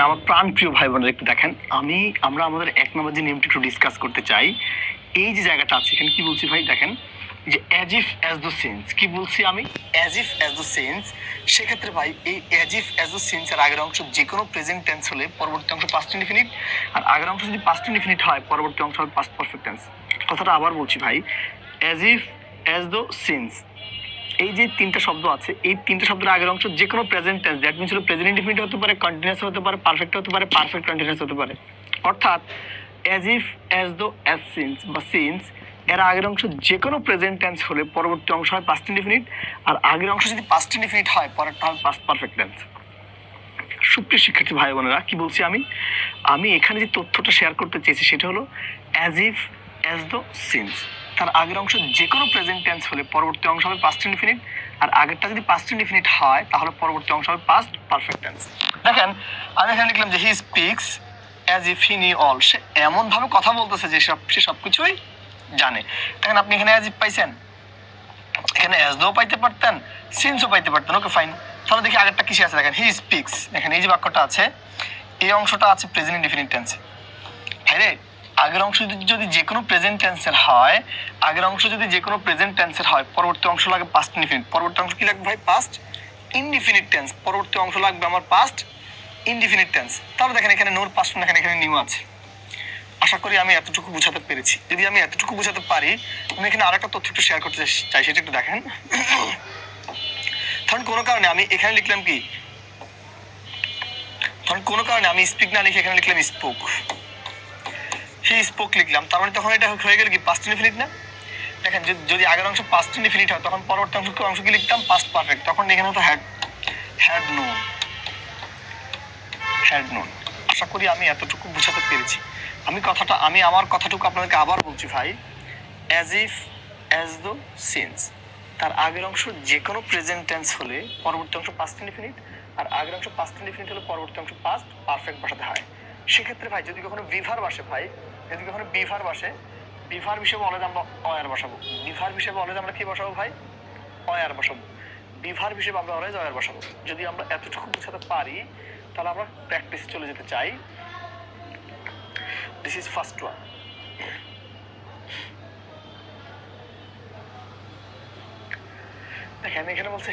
দেখেন আমার প্রাণপ্রিয় ভাই বোনেরা একটু দেখেন, আমরা আমাদের 1 নম্বর যে নিয়মটি একটু ডিসকাস করতে চাই। এই যে জায়গাটা আছে এখানে কি বলছি ভাই দেখেন, যে as if as the sense, কি বলছি আমি as if as the sense. সেক্ষেত্রে ভাই এই as if as the sense এর আগের অংশ যে কোনো প্রেজেন্ট টেন্স হলে পরবর্তী অংশ পাস্ট ইনডিফিনিট, আর আগের অংশ যদি পাস্ট ইনডিফিনিট হয় পরবর্তী অংশ হবে পাস্ট পারফেক্ট টেন্স। কথাটা আবার বলছি ভাই, as if as the sense, এই যে তিনটা শব্দ আছে এই তিনটা শব্দের আগের অংশ যে কোনো প্রেজেন্ট টেন্স, দ্যাট মিনস হলো প্রেজেন্ট ইনডিফিনিট হতে পারে, কন্টিনিউয়াস হতে পারে, পারফেক্ট হতে পারে, পারফেক্ট কন্টিনিউয়াস হতে পারে। অর্থাৎ as if as though as since বা সিন্স এর আগের অংশ যে কোনো প্রেজেন্ট টেন্স হলে পরবর্তী অংশ হয় পাস্ট ইনডিফিনিট, আর আগের অংশ যদি পাস্ট ইনডিফিনিট হয় পরেরটা হবে পাস্ট পারফেক্ট টেন্স। সুপ্রিয় শিক্ষার্থী ভাই বোনেরা, কি বলছি আমি এখানে যে তথ্যটা শেয়ার করতে চেয়েছি সেটা হলো as if as though since, তার আগের অংশ যে কোনো প্রেজেন্ট টেন্স হলে পরবর্তী অংশ হবে পাস্ট ইনডিফিনিট, আর আগেরটা যদি পাস্ট ইনডিফিনিট হয় তাহলে পরবর্তী অংশ হবে পাস্ট পারফেক্ট টেন্স। দেখেন আমি এখানে লিখলাম যে he speaks as if he knew all, সে এমন ভাবে কথা বলতেছে যে সে সবকিছুই জানে। দেখেন আপনি এখানে অ্যাজ ইফ পাইছেন, এখানে অ্যাজ দো পাইতে পারতেন, সিন্সও পাইতে পারতেন, ওকে ফাইন। তাহলে দেখি আগেরটা কিসে আছে, দেখেন হি স্পিক্স, দেখেন এই যে বাক্যটা আছে এই অংশটা আছে প্রেজেন্ট ইনডিফিনিট টেন্সে। হ্যাঁ রে, আগের অংশ যদি যে কোনো প্রেজেন্ট টেন্সের হয়, আগের অংশ যদি যে কোনো প্রেজেন্ট টেন্সের হয় পরবর্তী অংশ লাগে পাস্ট ইনডিফিনিট। পরবর্তী অংশ কি লাগবে ভাই? Past indefinite tense. পরবর্তী অংশ লাগবে আমার পাস্ট ইনডিফিনিট টেন্স। তাহলে দেখেন এখানে নোর পাস্ট, দেখেন এখানে নিউ আছে। আশা করি আমি এতটুকু বোঝাতে পেরেছি। যদি আমি এতটুকু বোঝাতে পারি, আমি এখানে আরেকটা তথ্য একটু শেয়ার করতে চাই, সেটা একটু দেখেন। ধরুন কোনো কারণে আমি এখানে লিখলাম কি, ধরুন কোনো কারণে আমি স্পিক না লিখে এখানে লিখলাম স্পোক, হি স্পোক লিখলাম, তার মানে তখন এটা হয়ে গেল কি পাস্ট ইনডিফিনিট না? দেখেন যদি আগের অংশ পাস্ট ইনডিফিনিট হয় তখন পরবর্তী অংশ কি লিখতাম? Past perfect. তখন এখানে হতো হ্যাড নোন। আশা করি আমি এতটুকু বোঝাতে পেরেছি। আমি আমার কথাটুকু আপনাদেরকে আবার বলছি ভাই, as if as though since, তার আগের অংশ যে কোনো প্রেজেন্ট টেন্স হলে পরবর্তী অংশ পাস্ট ইনডিফিনিট, আর আগের অংশ পাস্ট ইনডিফিনিট হলে পরবর্তী অংশ পাস্ট পারফেক্ট বসাতে হয়। সেক্ষেত্রে ভাই যদি কখনো বিভার বাসে ভাই, যদি কখনো বিভার বাসে, বিভার হিসেবে অলরেডি আমরা অয়ার বসাবো। বিভার হিসেবে অলরেডি আমরা কি বসাবো ভাই? অয়ার বসাবো। বিভার হিসেবে আমরা অলরেডি অয়ার বসাবো। যদি আমরা এতটুকু বোঝাতে পারি তাহলে আমরা প্র্যাকটিস চলে যেতে চাই। This is first one. দেখেন এখানে বলছে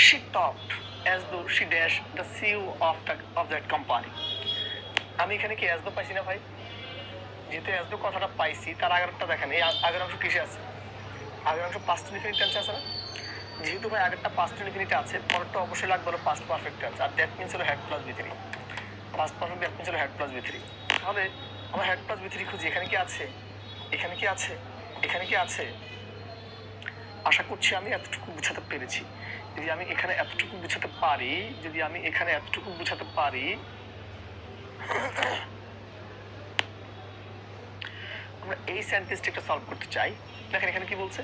she talked as though she dashed the CEO of that company. আমি এখানে কি as though পাইছি না ভাই? যেহেতু as though কথাটা পাইছি, তার আগেরটা দেখেন এই আগের অংশ কিসে আছে? আগের অংশ পাস্ট ইনডিফিনিট টেন্সে আছে না? যেহেতু ভাই আগেরটা পাস্ট ইনডিফিনিটে আছে, পরেরটা অবশ্যই লাগবে হলো পাস্ট পারফেক্ট টেন্স, আর দ্যাট মিন্স হলো হেড প্লাস বি3। পাস্ট পারফেক্ট দ্যাট মিন্স হলো হেড প্লাস বি3। তাহলে আমরা হেড প্লাস বি3 খুঁজি, এখানে কি আছে? এখানে কি আছে? এখানে কি আছে? আশা করছি আমি এতটুকু বোঝাতে পেরেছি। যদি আমি এখানে এতটুকু বোঝাতে পারি, আমরা এই সেন্টেন্সটা একটা সলভ করতে চাই। দেখেন এখানে কি বলছে,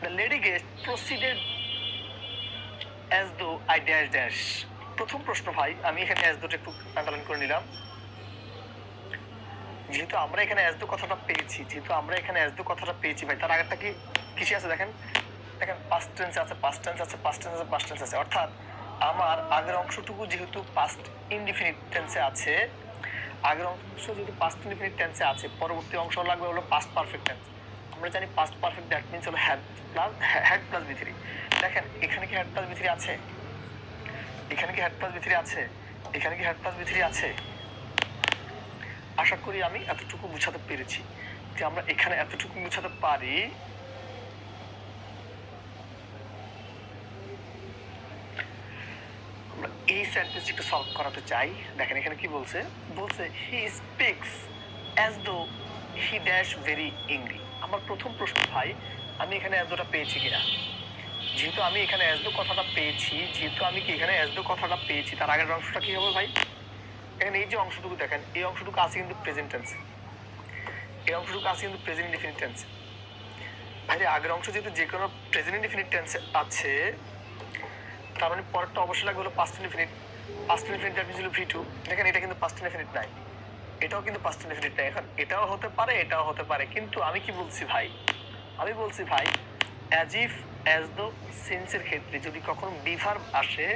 the lady guest proceeded as though I dash dash. প্রথম প্রশ্ন ভাই, আমি এখানে অ্যাজ দোটা একটু আন্দোলন করে নিলাম। যেহেতু আমরা এখানে অ্যাজ দো কথাটা পেয়েছি ভাই, তার আগেরটা কি কিসে আছে? দেখেন পাস্ট টেন্স আছে, অর্থাৎ আমার আগের অংশটুকু যেহেতু পাস্ট ইনডিফিনিট টেন্সে আছে, পরবর্তী অংশ লাগবে হলো পাস্ট পারফেক্ট টেন্স। আমরা জানি পাস্ট পারফেক্ট দ্যাট মিন্স হলো হেড প্লাস বি3। দেখেন এখানে কি হেড প্লাস বি3 আছে? এখানে কি হেড প্লাস বি3 আছে? আশা করি আমি এতটুকু বোঝাতে পেরেছি। যে আমরা এখানে এতটুকু বোঝাতে পারি, আমরা এই সেন্টেন্সটা একটু সলভ করাতে চাই। দেখেন এখানে কি বলছে, হি speaks as though he dash very angry. আমার প্রথম প্রশ্ন ভাই, আমি এখানে অ্যাজ দোটা পেয়েছি কিনা? যেহেতু আমি এখানে অ্যাজ দো কথাটা পেয়েছি, তার আগের অংশটা কি হবে ভাই? এখানে এই যে অংশটুকু দেখেন, এই অংশটুকু আছে কিন্তু present tense, present indefinite tense. ভাই আগের অংশ যেহেতু যে কোনো প্রেজেন্ট ইনডিফিনিট টেন্স আছে, তার মানে পরেরটা অবশ্যই লাগবে হলো পাস্ট ইনডিফিনিট দ্যাট মিন্স হলো V2। দেখেন এটা কিন্তু পাস্ট ইনডিফিনিট নাই, এটাও কিন্তু পাস্ট ইনডিফিনিট নাই। এখন এটাও হতে পারে, কিন্তু আমি কি বলছি ভাই? আমি বলছি ভাই অ্যাজ ইফ অ্যাজ দো সেন্সের ক্ষেত্রে যদি কখনো বি ভার্ব আসে,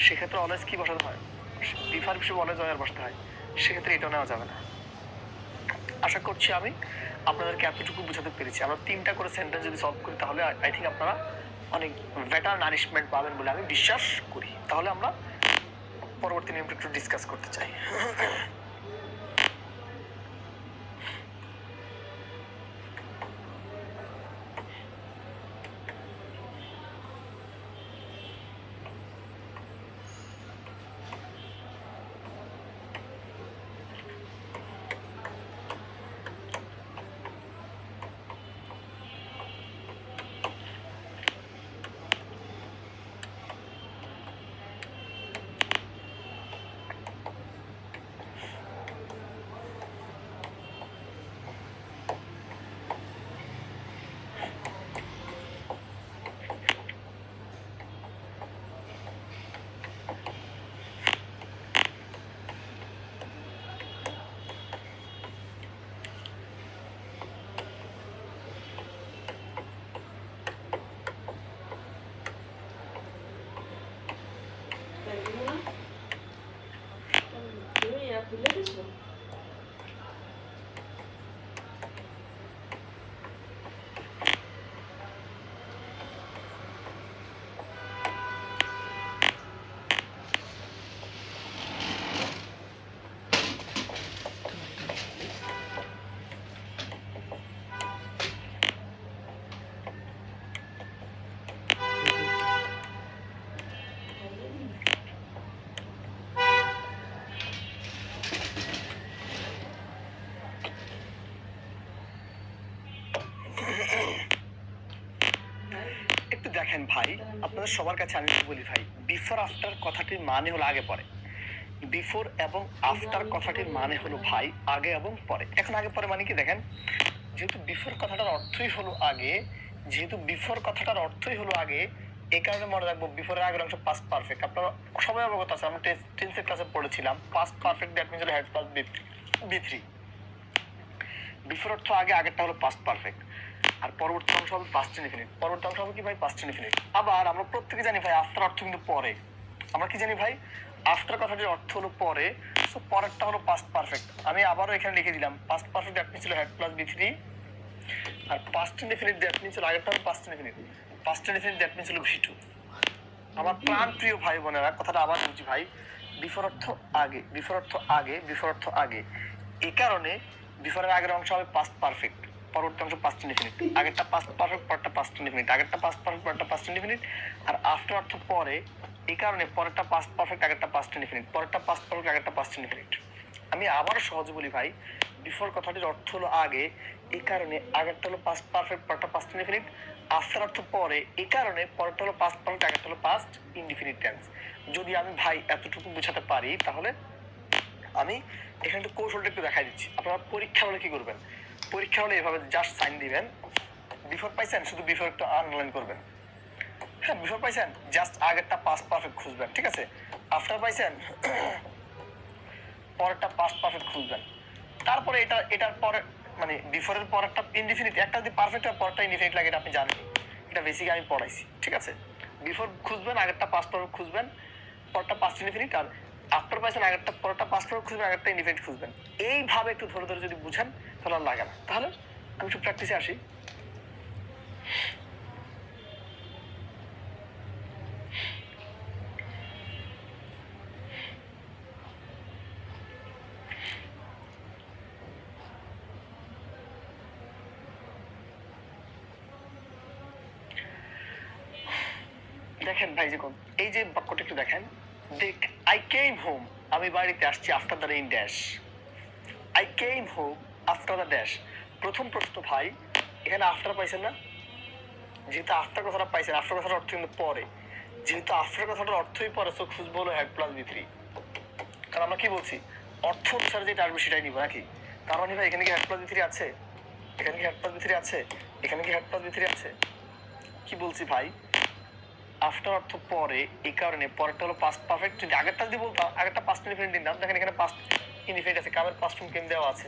সেক্ষেত্রে অলওয়েজ কি বসাতে হয়? বিফার বিষয়ে বলে জয়ের বসতে হয়, সেক্ষেত্রে এটা নেওয়া যাবে না। আশা করছি আমি আপনাদেরকে এতটুকু বোঝাতে পেরেছি। আমরা 3টা করে সেন্টেন্স যদি সলভ করি তাহলে আই থিঙ্ক আপনারা অনেক বেটার নারিশমেন্ট পাবেন বলে আমি বিশ্বাস করি। তাহলে আমরা পরবর্তী নিয়মটা একটু ডিসকাস করতে চাই। একটু দেখেন ভাই, আপনাদের সবার কাছে আমি বলি ভাই, বিফোর আফটার কথাটির মানে হলো আগে পরে। বিফোর এবং আফটার কথাটির মানে হলো ভাই আগে এবং পরে। এখন আগে পরে মানে কি দেখেন, যেহেতু বিফোর কথাটার অর্থই হলো আগে, যেহেতু বিফোর কথাটার অর্থই হলো আগে, এই কারণে মনে রাখবো বিফোরের আগের অংশ পাস্ট পারফেক্ট। আপনারা সবাই অবগত আছে, আমরা টেন্সের ক্লাসে পড়েছিলাম পাস্ট পারফেক্ট, দ্যাট মিন্স হলো হেড প্লাস বি3। বিফোর অর্থ আগে, আগেরটা হলো পাস্ট পারফেক্ট, আর পরবর্তী অংশ হবে পাস্ট ইনডিফিনিট। পরবর্তী অংশ হবে কি ভাই? Past indefinite. আবার আমরা প্রত্যেকে জানি ভাই আফটার অর্থ কিন্তু পরে। আমরা কি জানি ভাই? আফটার কথাটির অর্থ হলো পরে, সো পরেরটা হলো পাস্ট পারফেক্ট। আমি আবারও এখানে লিখে দিলাম পাস্ট পারফেক্ট দ্যাট মিন্স হলো হেড প্লাস বি3, আর পাস্ট ইনডিফিনিট দ্যাট মিন্স হলো আগেরটা হলো past indefinite, past indefinite that means হলো ভি2। আমার প্রাণ প্রিয় ভাই বোনেরা, কথাটা আবার বলছি ভাই, বিফোর অর্থ আগে, বিফোর অর্থ আগে, বিফোর অর্থ আগে। এই কারণে বিফোরের আগের অংশ হবে পাস্ট পারফেক্ট, পরবর্তী অংশ পাস্ট ইনডিফিনিট। আগেরটা পাস্ট পারফেক্ট, পরেরটা পাস্ট ইনডিফিনিট, আগেরটা পাস্ট পারফেক্ট, পরেরটা পাস্ট ইনডিফিনিট। আর আফটার অর্থ পরে, এই কারণে পরেরটা পাস্ট পারফেক্ট, আগেরটা পাস্ট ইনডিফিনিট, পরেরটা পাস্ট পারফেক্ট, আগেরটা পাস্ট ইনডিফিনিট। আমি আবারও সহজে বলি ভাই, বিফোর কথাটির অর্থ হলো আগে, এই কারণে আগেরটা হলো পাস্ট পারফেক্ট, পরেরটা পাস্ট ইনডিফিনিট। আফটার অর্থ পরে, এই কারণে পরেরটা হলো পাস্ট পারফেক্ট, আগেরটা হলো পাস্ট ইনডিফিনিট টেন্স। যদি আমি ভাই এতটুকু বোঝাতে পারি, তাহলে আমি এখানে কৌশলটা একটু দেখাই দিচ্ছি। আপনারা পরীক্ষা হলে কি করবেন? পরীক্ষা হলে এভাবে জাস্ট সাইন দিবেন। বিফোর পাইছেন, শুধু বিফোর একটু আন্ডারলাইন করবেন। হ্যাঁ, বিফোর পাইছেন, জাস্ট আগেরটা পাস্ট পারফেক্ট খুঁজবেন, ঠিক আছে? আফটার পাইছেন, পরেরটা পাস্ট পারফেক্ট খুঁজবেন। তারপরে এটার পরে মানে বিফোরের পরেরটা ইনডিফিনিট, একটা যদি পারফেক্ট হয় পরেরটা ইনডিফিনিট লাগে, এটা আপনি জানেন, এটা বেসিক আমি পড়াইছি, ঠিক আছে? বিফোর খুঁজবেন, আগেরটা পাস্ট পারফেক্ট খুঁজবেন, পরেরটা পাস্ট ইনডিফিনিট। আর আফটার পাইছেন, আগেরটা পরেরটা পাস্ট পারফেক্ট খুঁজবেন, আগেরটা ইনডিফিনিট খুঁজবেন। এইভাবে একটু ধরে ধরে যদি বুঝেন তাহলে আর লাগে না। তাহলে আমি একটু প্র্যাকটিসে আসি। দেখেন ভাই, যে এই যে বাক্যটা একটু দেখেন, দেখ, আই কেম হোম, আমি বাড়িতে আসছি, after the rain dash. I came home after the dash. প্রথম প্রশ্ন ভাই, এখানে আফটার পাইছেন না? যেহেতু আফটার কথাটা পাইছেন, আফটার কথাটার অর্থ কিন্তু পরে, যেহেতু আফটার কথাটার অর্থই পরে, সো খুঁজবো হলো হেড প্লাস বি3। কারণ আমরা কি বলছি, অর্থ অনুসারে যেটা আসবে সেটাই নিবো নাকি? কারণ ভাই এখানে কি হেড প্লাস বি3 আছে? এখানে কি হেড প্লাস বি3 আছে? এখানে কি হেড প্লাস বি3 আছে? কি বলছি ভাই, আফটার অর্থ পরে, এই কারণে পরেরটা হলো পাস্ট পারফেক্ট। যদি আগেরটা যদি বলতাম, আগেরটা পাস্ট ইনডিফিনিট দিতাম, দেখেন এখানে পাস্ট ইনডিফিনিট আছে, কারণ পাস্ট ফর্ম কেম দেওয়া আছে।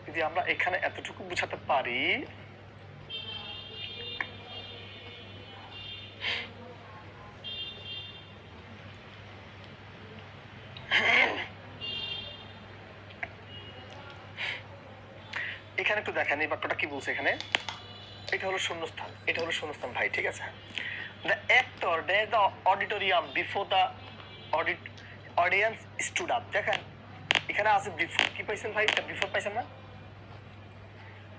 যদি আমরা এখানে এতটুকু বুঝাতে পারি, এখানে একটু দেখেন এই বাক্যটা কি বলছে এখানে। এটা হলো শূন্যস্থান, এটা হলো শূন্যস্থান ভাই, ঠিক আছে। The actor dash the auditorium before the audience stood up. দেখেন এখানে আছে বিফোর, কি পাইছেন ভাই? বিফোর পাইছেন না?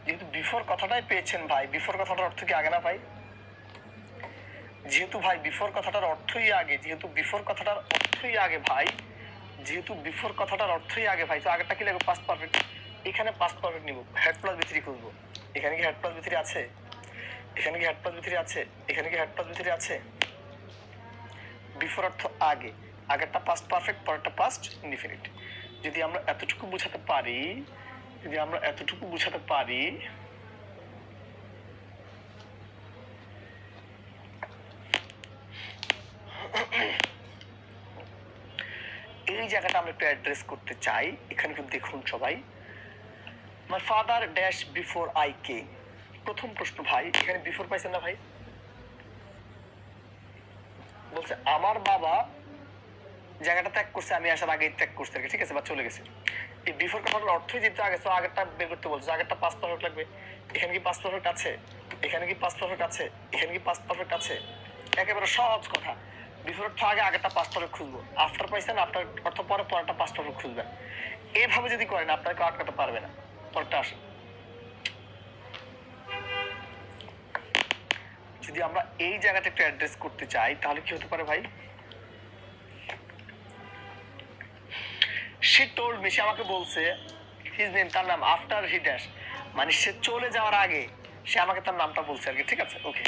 যেহেতু বিফোর কথাটাই পেয়েছেন ভাই, বিফোর কথাটার অর্থ কি আগে না ভাই? যেহেতু ভাই বিফোর কথাটার অর্থই আগে, যেহেতু বিফোর কথাটার অর্থই আগে ভাই, যেহেতু বিফোর কথাটার অর্থই আগে ভাই, তো আগেরটা কি লাগবে? Past perfect. এখানে পাস্ট পারফেক্ট নিব, হেড প্লাস বি থ্রি খুঁজবো। এখানে কি হেড প্লাস বি থ্রি আছে? এখানে কি হেড প্লাস বি থ্রি আছে? এখানে কি হেড প্লাস বি থ্রি আছে? বিফোর অর্থ আগে, আগেরটা পাস্ট পারফেক্ট, পরেরটা পাস্ট ইনডিফিনিট। যদি আমরা এতটুকু বোঝাতে পারি, যদি আমরা এতটুকু বোঝাতে পারি, এই জায়গাটা আমরা একটু অ্যাড্রেস করতে চাই। এখানে কিন্তু দেখুন সবাই, my father dash before I came. প্রথম প্রশ্ন ভাই, এখানে বিফোর পাইছেন না ভাই? বলছে আমার বাবা জায়গাটা ত্যাগ করছে, আমি আসার আগেই ত্যাগ করছে, ঠিক আছে, বা চলে গেছে। এই বিফোর কথাটার অর্থই যেহেতু আগে, তো আগেরটা বের করতে বলছে, আগেরটা পাস্ট পারফেক্ট লাগবে। এখানে কি পাস্ট পারফেক্ট আছে? এখানে কি পাস্ট পারফেক্ট আছে? এখানে কি পাস্ট পারফেক্ট আছে? একেবারে সহজ কথা, বিফোর অর্থ আগে, আগেরটা পাস্ট পারফেক্ট খুঁজবো। আফটার পাইছেন, আফটার অর্থ পরে, পরেরটা পাস্ট পারফেক্ট খুঁজবেন। এভাবে যদি করেন আপনাকে আটকাতে পারবে না। পরেরটা আসে, যদি আমরা এই জায়গাটা একটু অ্যাড্রেস করতে চাই তাহলে কি হতে পারে ভাই? সে টোল্ড মি, সে আমাকে বলছে, হিজ নেম, তার নাম, আফটার হি ড্যাশ, মানে সে চলে যাওয়ার আগে সে আমাকে তার নামটা বলছে আর কি, ঠিক আছে, ওকে।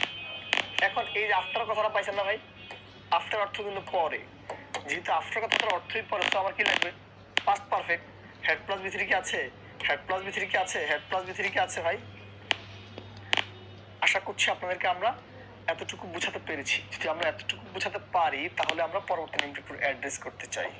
এখন এই যে আফটার কথাটা পাইছেন না ভাই? আফটার অর্থ কিন্তু পরে, যেহেতু আফটার কথাটার অর্থই পরে, তো আমার কি লাগবে? Past perfect. Had plus V three কি আছে? হেড প্লাস বি থ্রি কি আছে? হেড প্লাস বি থ্রি কি আছে ভাই? আশা করছি আপনাদেরকে আমরা এতটুকু বোঝাতে পেরেছি। যদি আমরা এতটুকু বোঝাতে পারি তাহলে আমরা পরবর্তী নিয়মটা একটু অ্যাড্রেস করতে চাই।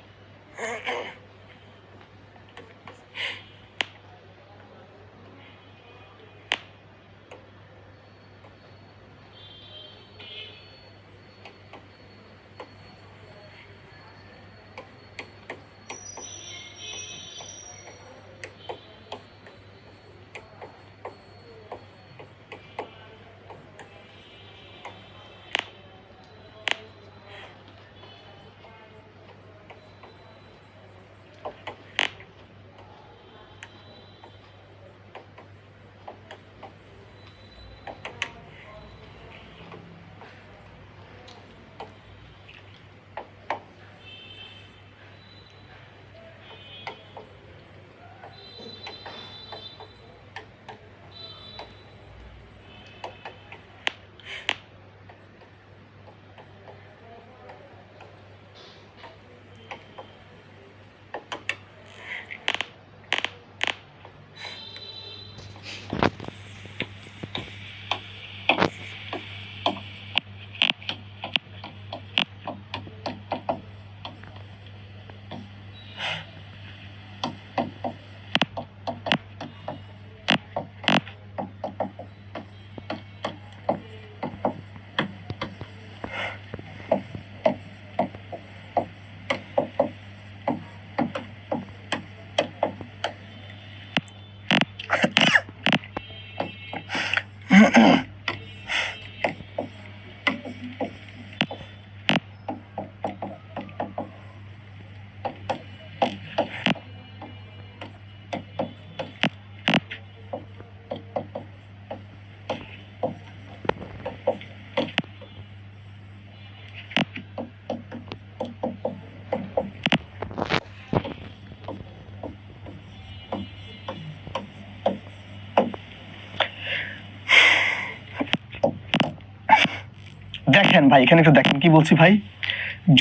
দেখেন ভাই, এখানে একটু দেখেন কি বলছি ভাই।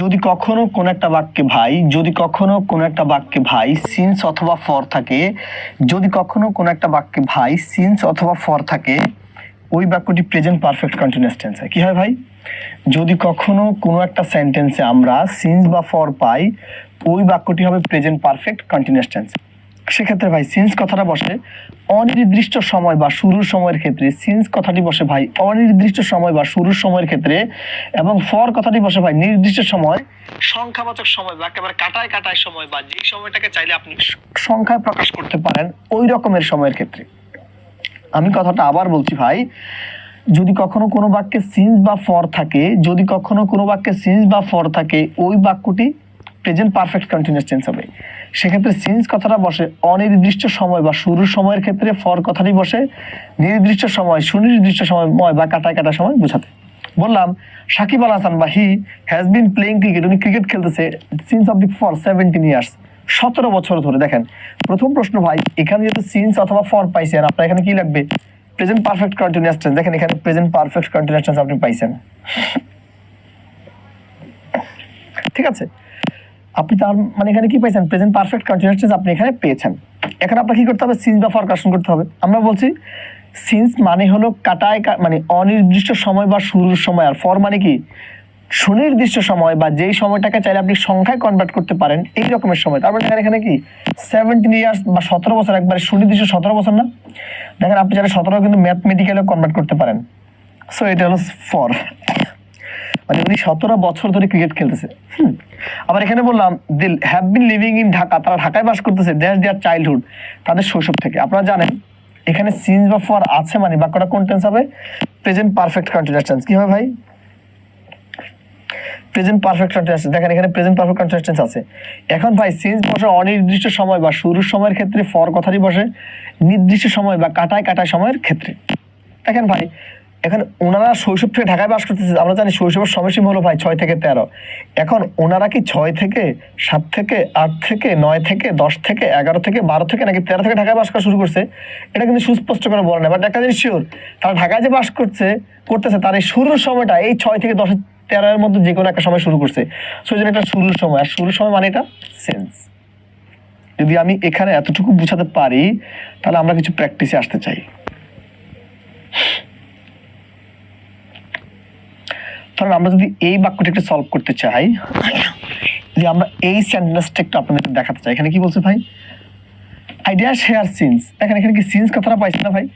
যদি কখনো কোন একটা বাক্যে ভাই, যদি কখনো কোন একটা বাক্যে ভাই সিন্স অথবা ফর থাকে, যদি কখনো কোন একটা বাক্যে ভাই সিন্স অথবা ফর থাকে, ওই বাক্যটি প্রেজেন্ট পারফেক্ট কন্টিনিউয়াস টেন্স হয়। কি হয় ভাই? যদি কখনো কোনো একটা সেন্টেন্সে আমরা সিন্স বা ফর পাই, ওই বাক্যটি হবে প্রেজেন্ট পারফেক্ট কন্টিনিউয়াস টেন্স। সেক্ষেত্রে ভাই সিন্স কথাটা বসে অনির্দিষ্ট সময় বা শুরুর সময়ের ক্ষেত্রে, সিন্স কথাটি বসে ভাই অনির্দিষ্ট সময় বা শুরুর সময়ের ক্ষেত্রে, এবং ফর কথাটি বসে ভাই নির্দিষ্ট সময়, সংখ্যাবাচক সময় বা একেবারে কাটায় কাটায় সময়, বা যে সময়টাকে চাইলে আপনি সংখ্যায় প্রকাশ করতে পারেন ওই রকমের সময়ের ক্ষেত্রে। আমি কথাটা আবার বলছি ভাই, যদি কখনো কোনো বাক্যে সিন্স বা ফর থাকে, যদি কখনো কোনো বাক্যে সিন্স বা ফর থাকে, ওই বাক্যটি প্রেজেন্ট পারফেক্ট কন্টিনিউয়াস টেন্স হবে। সেক্ষেত্রে সিন্স কথাটা বসে অনির্দিষ্ট সময় বা শুরুর সময়ের ক্ষেত্রে, ফর কথাটি বসে নির্দিষ্ট সময়, সুনির্দিষ্ট সময় বা কাটায় কাটা সময় বোঝাতে। বললাম সাকিব আল হাসান বা he has been playing cricket, উনি ক্রিকেট খেলতেছে since of the for 17 years, 17 বছর ধরে। দেখেন প্রথম প্রশ্ন ভাই, এখানে যেহেতু সিন্স অথবা ফর পাইছেন, আপনার এখানে কি লাগবে? Present perfect continuous tense. দেখেন এখানে প্রেজেন্ট পারফেক্ট কন্টিনিউয়াস টেন্স আপনি পাইছেন, ঠিক আছে? আপনি তার মানে এখানে কি পাইছেন? প্রেজেন্ট পারফেক্ট কন্টিনিউয়াস টেন্স আপনি এখানে পেয়েছেন। এখন আপনাকে কি করতে হবে? সিন্স বা ফর কারেকশন করতে হবে। আমরা বলছি সিন্স মানে হলো কাটায় মানে অনির্দিষ্ট সময় বা শুরুর সময়, আর ফর মানে কি সুনির্দিষ্ট সময় বা যেই সময়টাকে চাইলে আপনি সংখ্যায় কনভার্ট করতে পারেন এই রকমের সময়। তারপরে দেখেন এখানে কি 17 ইয়ার্স বা 17 বছর, একবারে সুনির্দিষ্ট 17 বছর না? দেখেন আপনি যারা 17 কিন্তু ম্যাথমেটিক্যালে কনভার্ট করতে পারেন। সো এটা হলো ফর, মানে উনি 17 বছর ধরে ক্রিকেট খেলতেছে। আবার এখানে বললাম দিল have been living in Dhaka, তারা ঢাকায় বাস করতেছে দ্যাশ দেয়ার চাইল্ডহুড, তাদের শৈশব থেকে। আপনারা জানেন এখানে সিন্স বা ফর আছে, মানে বাক্যটা কোন টেন্স হবে? Present perfect continuous tense. কি হবে ভাই? Present perfect continuous. দেখেন এখানে প্রেজেন্ট পারফেক্ট কন্টিনিউয়াস টেন্স আছে। এখন ভাই সিন্স বসে অনির্দিষ্ট সময় বা শুরুর সময়ের ক্ষেত্রে, ফর কথাটি বসে নির্দিষ্ট সময় বা কাটায় কাটায় সময়ের ক্ষেত্রে। দেখেন ভাই এখানে ওনারা শৈশব থেকে ঢাকায় বাস করতেছে, আমরা জানি শৈশবের সময়সীমা হলো ভাই 6 থেকে 13। এখন ওনারা কি 6 থেকে 7 থেকে 8 থেকে 9 থেকে 10 থেকে 11 থেকে 12 থেকে নাকি 13 থেকে ঢাকায় বাস করা শুরু করছে, এটা কিন্তু সুস্পষ্ট করে বলে না। বাট একটা জিনিস শিওর, তারা ঢাকায় যে বাস করতেছে তার এই শুরুর সময়টা এই 6 থেকে 10 13 এর মধ্যে যে কোনো একটা সময় শুরু করছে। সো এই জন্য এটা শুরুর সময়, আর শুরুর সময় মানে এটা সেন্স। যদি আমি এখানে এতটুকু বুঝাতে পারি তাহলে আমরা কিছু প্র্যাকটিসে আসতে চাই। তাহলে আমরা যদি এই বাক্যটা একটু সলভ করতে চাই, যে আমরা এই সেন্টেন্সটা একটু আপনাদের দেখাতে চাই। এখানে কি বলছে ভাই? Idea share since. দেখেন এখানে কি সিন্স কথাটা পাইছেন না ভাই?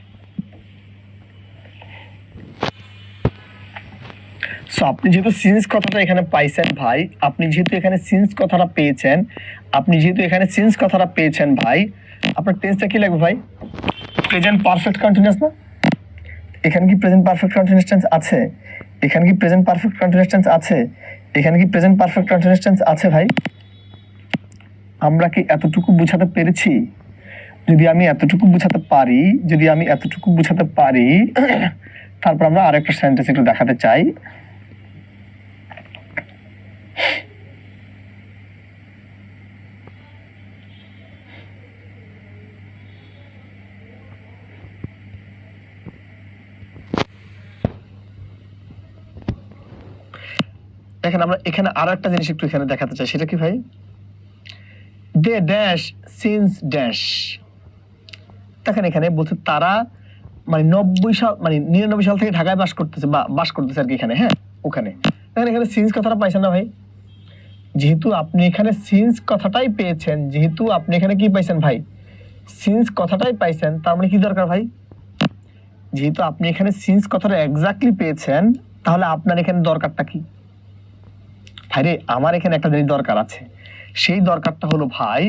সো আপনি যেহেতু সিন্স কথাটা এখানে পাইছেন ভাই, আপনি যেহেতু এখানে সিন্স কথাটা পেয়েছেন, ভাই, আপনার টেন্সটা কি লাগবে ভাই? প্রেজেন্ট পারফেক্ট কন্টিনিউয়াস না? এখানে কি প্রেজেন্ট পারফেক্ট কন্টিনিউয়াস টেন্স আছে? এখানে কি প্রেজেন্ট পারফেক্ট কন্টিনিউয়াস টেন্স আছে? এখানে কি প্রেজেন্ট পারফেক্ট কন্টিনিউয়াস টেন্স আছে ভাই? আমরা কি এতটুকু বুঝাতে পেরেছি? যদি আমি এতটুকু বুঝাতে পারি তারপর আমরা আরেকটা সেন্টেন্স একটু দেখাতে চাই। দেখেন আমরা এখানে আরো একটা জিনিস একটু এখানে দেখাতে চাই, সেটা কি ভাই? They dash since dash. দেখেন এখানে বলছে তারা মানে 90 সাল মানে 99 সাল থেকে ঢাকায় বাস করতেছে বা বাস করতেছে আর কি এখানে, হ্যাঁ ওখানে। দেখেন এখানে সিন্স কথাটা পাইছেন না ভাই? যেহেতু আপনি এখানে সিন্স কথাটাই পেয়েছেন, যেহেতু আপনি এখানে কি পাইছেন ভাই? সিন্স কথাটাই পাইছেন, তার মানে কি দরকার ভাই? যেহেতু আপনি এখানে সিন্স কথাটা এক্স্যাক্টলি পেয়েছেন, তাহলে আপনার এখানে দরকারটা কি ভাইরে? আমার এখানে একটা জিনিস দরকার আছে, সেই দরকারটা হলো ভাই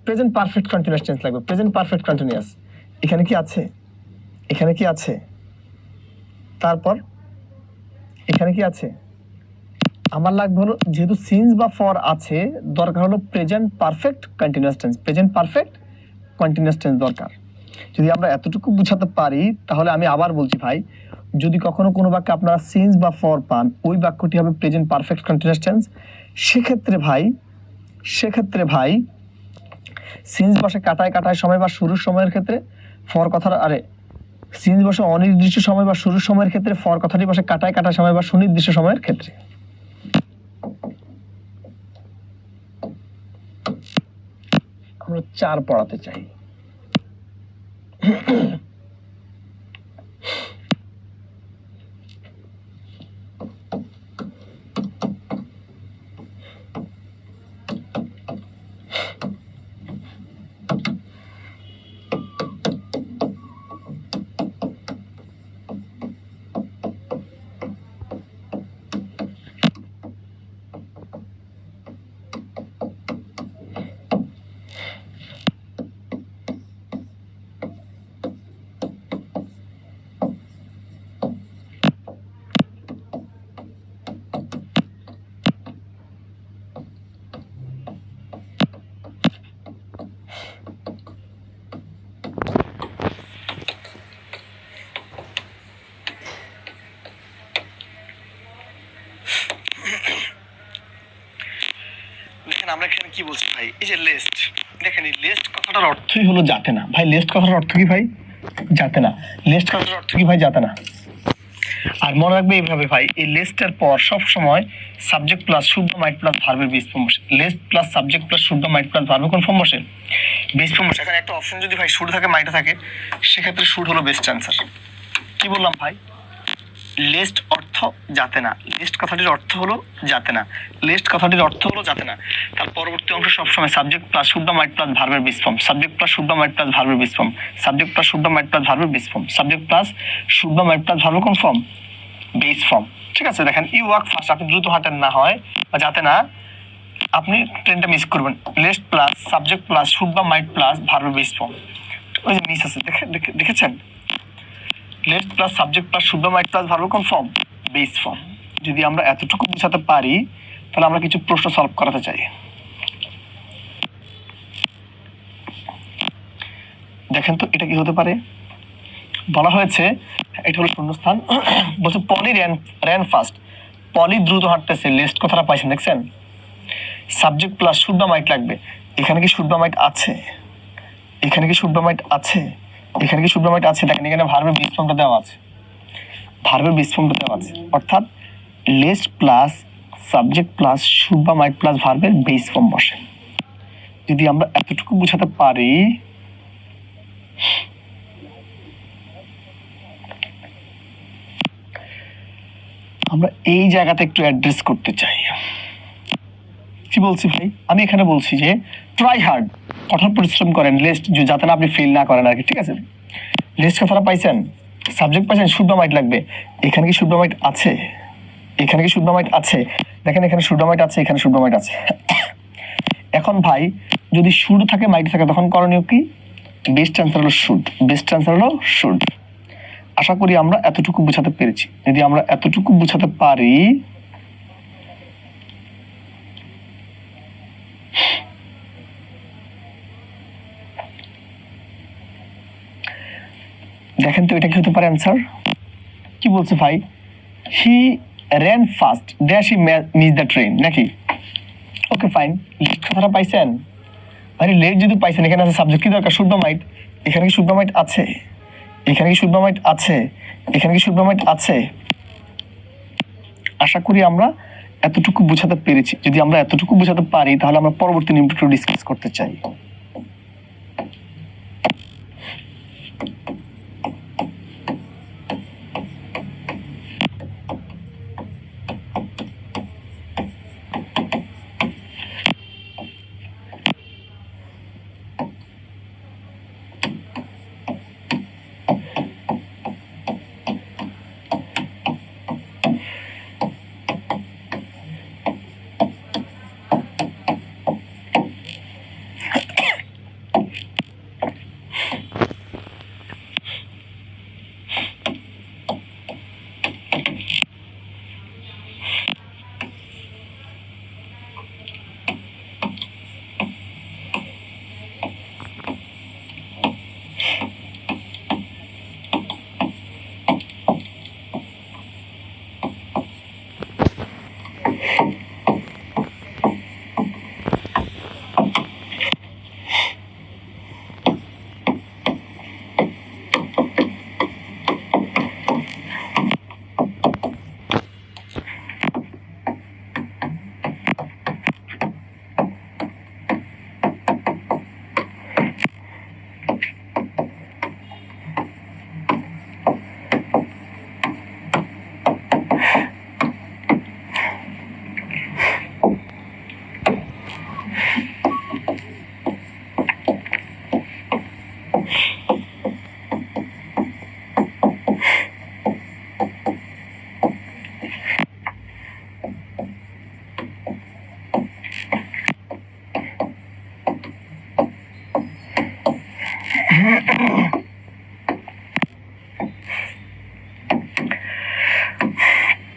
প্রেজেন্ট পারফেক্ট কন্টিনিউয়াস টেন্স লাগবে। প্রেজেন্ট পারফেক্ট কন্টিনিউয়াস এখানে কি আছে? এখানে কি আছে? তারপর এখানে কি আছে? আমার লাগবে হলো, যেহেতু সিন্স বা ফর আছে, দরকার হলো present perfect continuous tense. Present perfect continuous tense দরকার। যদি আমরা এতটুকু বুঝাতে পারি তাহলে আমি আবার বলছি ভাই, যদি কখনো কোনো বাক্যে আপনারা সিন্স বা ফর পান, ওই বাক্যটি হবে প্রেজেন্ট পারফেক্ট কন্টিনিউয়াস টেন্স। সেক্ষেত্রে ভাই সিন্স বসে কাটায় কাটায় সময় বা শুরুর সময়ের ক্ষেত্রে, ফর কথাটা সিন্স বসে অনির্দিষ্ট সময় বা শুরুর সময়ের ক্ষেত্রে, ফর কথাটি বসে কাটায় কাটায় সময় বা সুনির্দিষ্ট সময়ের ক্ষেত্রে। আমরা 4 পড়াতে চাই। দেখেন আমরা এখানে কি বলছি ভাই, এই যে লেস্ট, দেখেন এই লেস্ট কথাটার অর্থই হলো যাতে না ভাই। লেস্ট কথাটার অর্থ কি ভাই? যাতে না। লেস্ট কথাটার অর্থ কি ভাই? যাতে না। আর মনে রাখবে এইভাবে ভাই, এই লেস্টের পর সব সময় সাবজেক্ট প্লাস শুড বা মাইট প্লাস ভার্বের বেস ফর্ম বসে। Lest plus subject plus should বা মাইট প্লাস ভার্বের কোন ফর্ম বসে? বেস ফর্ম বসে। এখানে একটা অপশন যদি ভাই শুড থাকে মাইটে থাকে, সেক্ষেত্রে শুড হলো বেস্ট অ্যান্সার। কি বললাম ভাই? লেস্ট অর্থ যাতে না। লেস্ট কথাটির অর্থ হলো যাতে না। লেস্ট কথাটির অর্থ হলো যাতে না। তার পরবর্তী অংশ সবসময় সাবজেক্ট প্লাস শুড বা মাইট প্লাস ভার্বের base form. Subject plus should বা মাইট প্লাস ভার্বের base form. Subject plus should বা মাইট প্লাস ভার্বের base form. Subject plus should বা মাইট প্লাস ভার্বের কোন ফর্ম? Base form. ঠিক আছে, দেখেন ইউ ওয়াক ফাস্ট, আপনি দ্রুত হাঁটেন না হয় বা যাতে না, আপনি ট্রেনটা মিস করবেন। Lest plus subject plus should বা মাইট প্লাস ভার্বের বেস ফর্ম। ওই যে মিস আছে, দেখেছেন? Lest plus subject plus should বা মাইট প্লাস ভার্বের কোন ফর্ম? Base form. যদি আমরা এতটুকু বোঝাতে পারি তাহলে আমরা কিছু প্রশ্ন সলভ করাতে চাই। দেখেন তো এটা কি হতে পারে? বলা হয়েছে এটা হলো শূন্যস্থান। বলছে পলি র্যান ফাস্ট, পলি দ্রুত হাঁটতেছে। লেস্ট কথাটা পাইছেন, দেখছেন? সাবজেক্ট প্লাস শুড বা মাইট লাগবে। এখানে কি শুড বা মাইট আছে? এখানে কি শুড বা মাইট আছে? এখানে কি শুড বা মাইট আছে? দেখেন এখানে ভার্বের বেস ফর্মটা দেওয়া আছে। ভার্বের বেস ফর্মটা দেওয়া আছে, অর্থাৎ lest plus subject plus should বা মাইট প্লাস ভার্বের বেস ফর্ম বসে। যদি আমরা এতটুকু বোঝাতে পারি, আমরা এই জায়গাতে একটু অ্যাড্রেস করতে চাই। কি বলছি ভাই? আমি এখানে বলছি যে ট্রাই হার্ড, কঠোর পরিশ্রম করেন, লেস্ট যাতে না আপনি ফেল না করেন আর কি। ঠিক আছে, লেস্ট কথাটা পাইছেন, সাবজেক্ট পাইছেন, শুড বা মাইট লাগবে। এখানে কি শুড বা মাইট আছে? এখানে কি শুড বা মাইট আছে? দেখেন এখানে শুড বা মাইট আছে, এখানে শুড বা মাইট আছে। এখন ভাই যদি শুড থাকে মাইট থাকে তখন করণীয় কি? বেস্ট অ্যান্সার হলো শুড। বেস্ট অ্যান্সার হলো শুড। আশা করি আমরা এতটুকু বোঝাতে পেরেছি। যদি আমরা এতটুকু বোঝাতে পারি, দেখেন তো এটা কি হতে পারে অ্যান্সার? কি বলছে ভাই? He ran fast dash he miss the train, নাকি? ওকে ফাইন, লেট কথাটা পাইছেন ভাই। লেট যদি পাইছেন, এখানে আছে সাবজেক্ট, কি দরকার? শুড বা মাইট। এখানে কি শুড বা মাইট আছে? এখানে কি শুড বা মাইট আছে? এখানে কি শুড বা মাইট আছে? আশা করি আমরা এতটুকু বোঝাতে পেরেছি। যদি আমরা এতটুকু বোঝাতে পারি তাহলে আমরা পরবর্তী নিয়মটা ডিসকাস করতে চাই।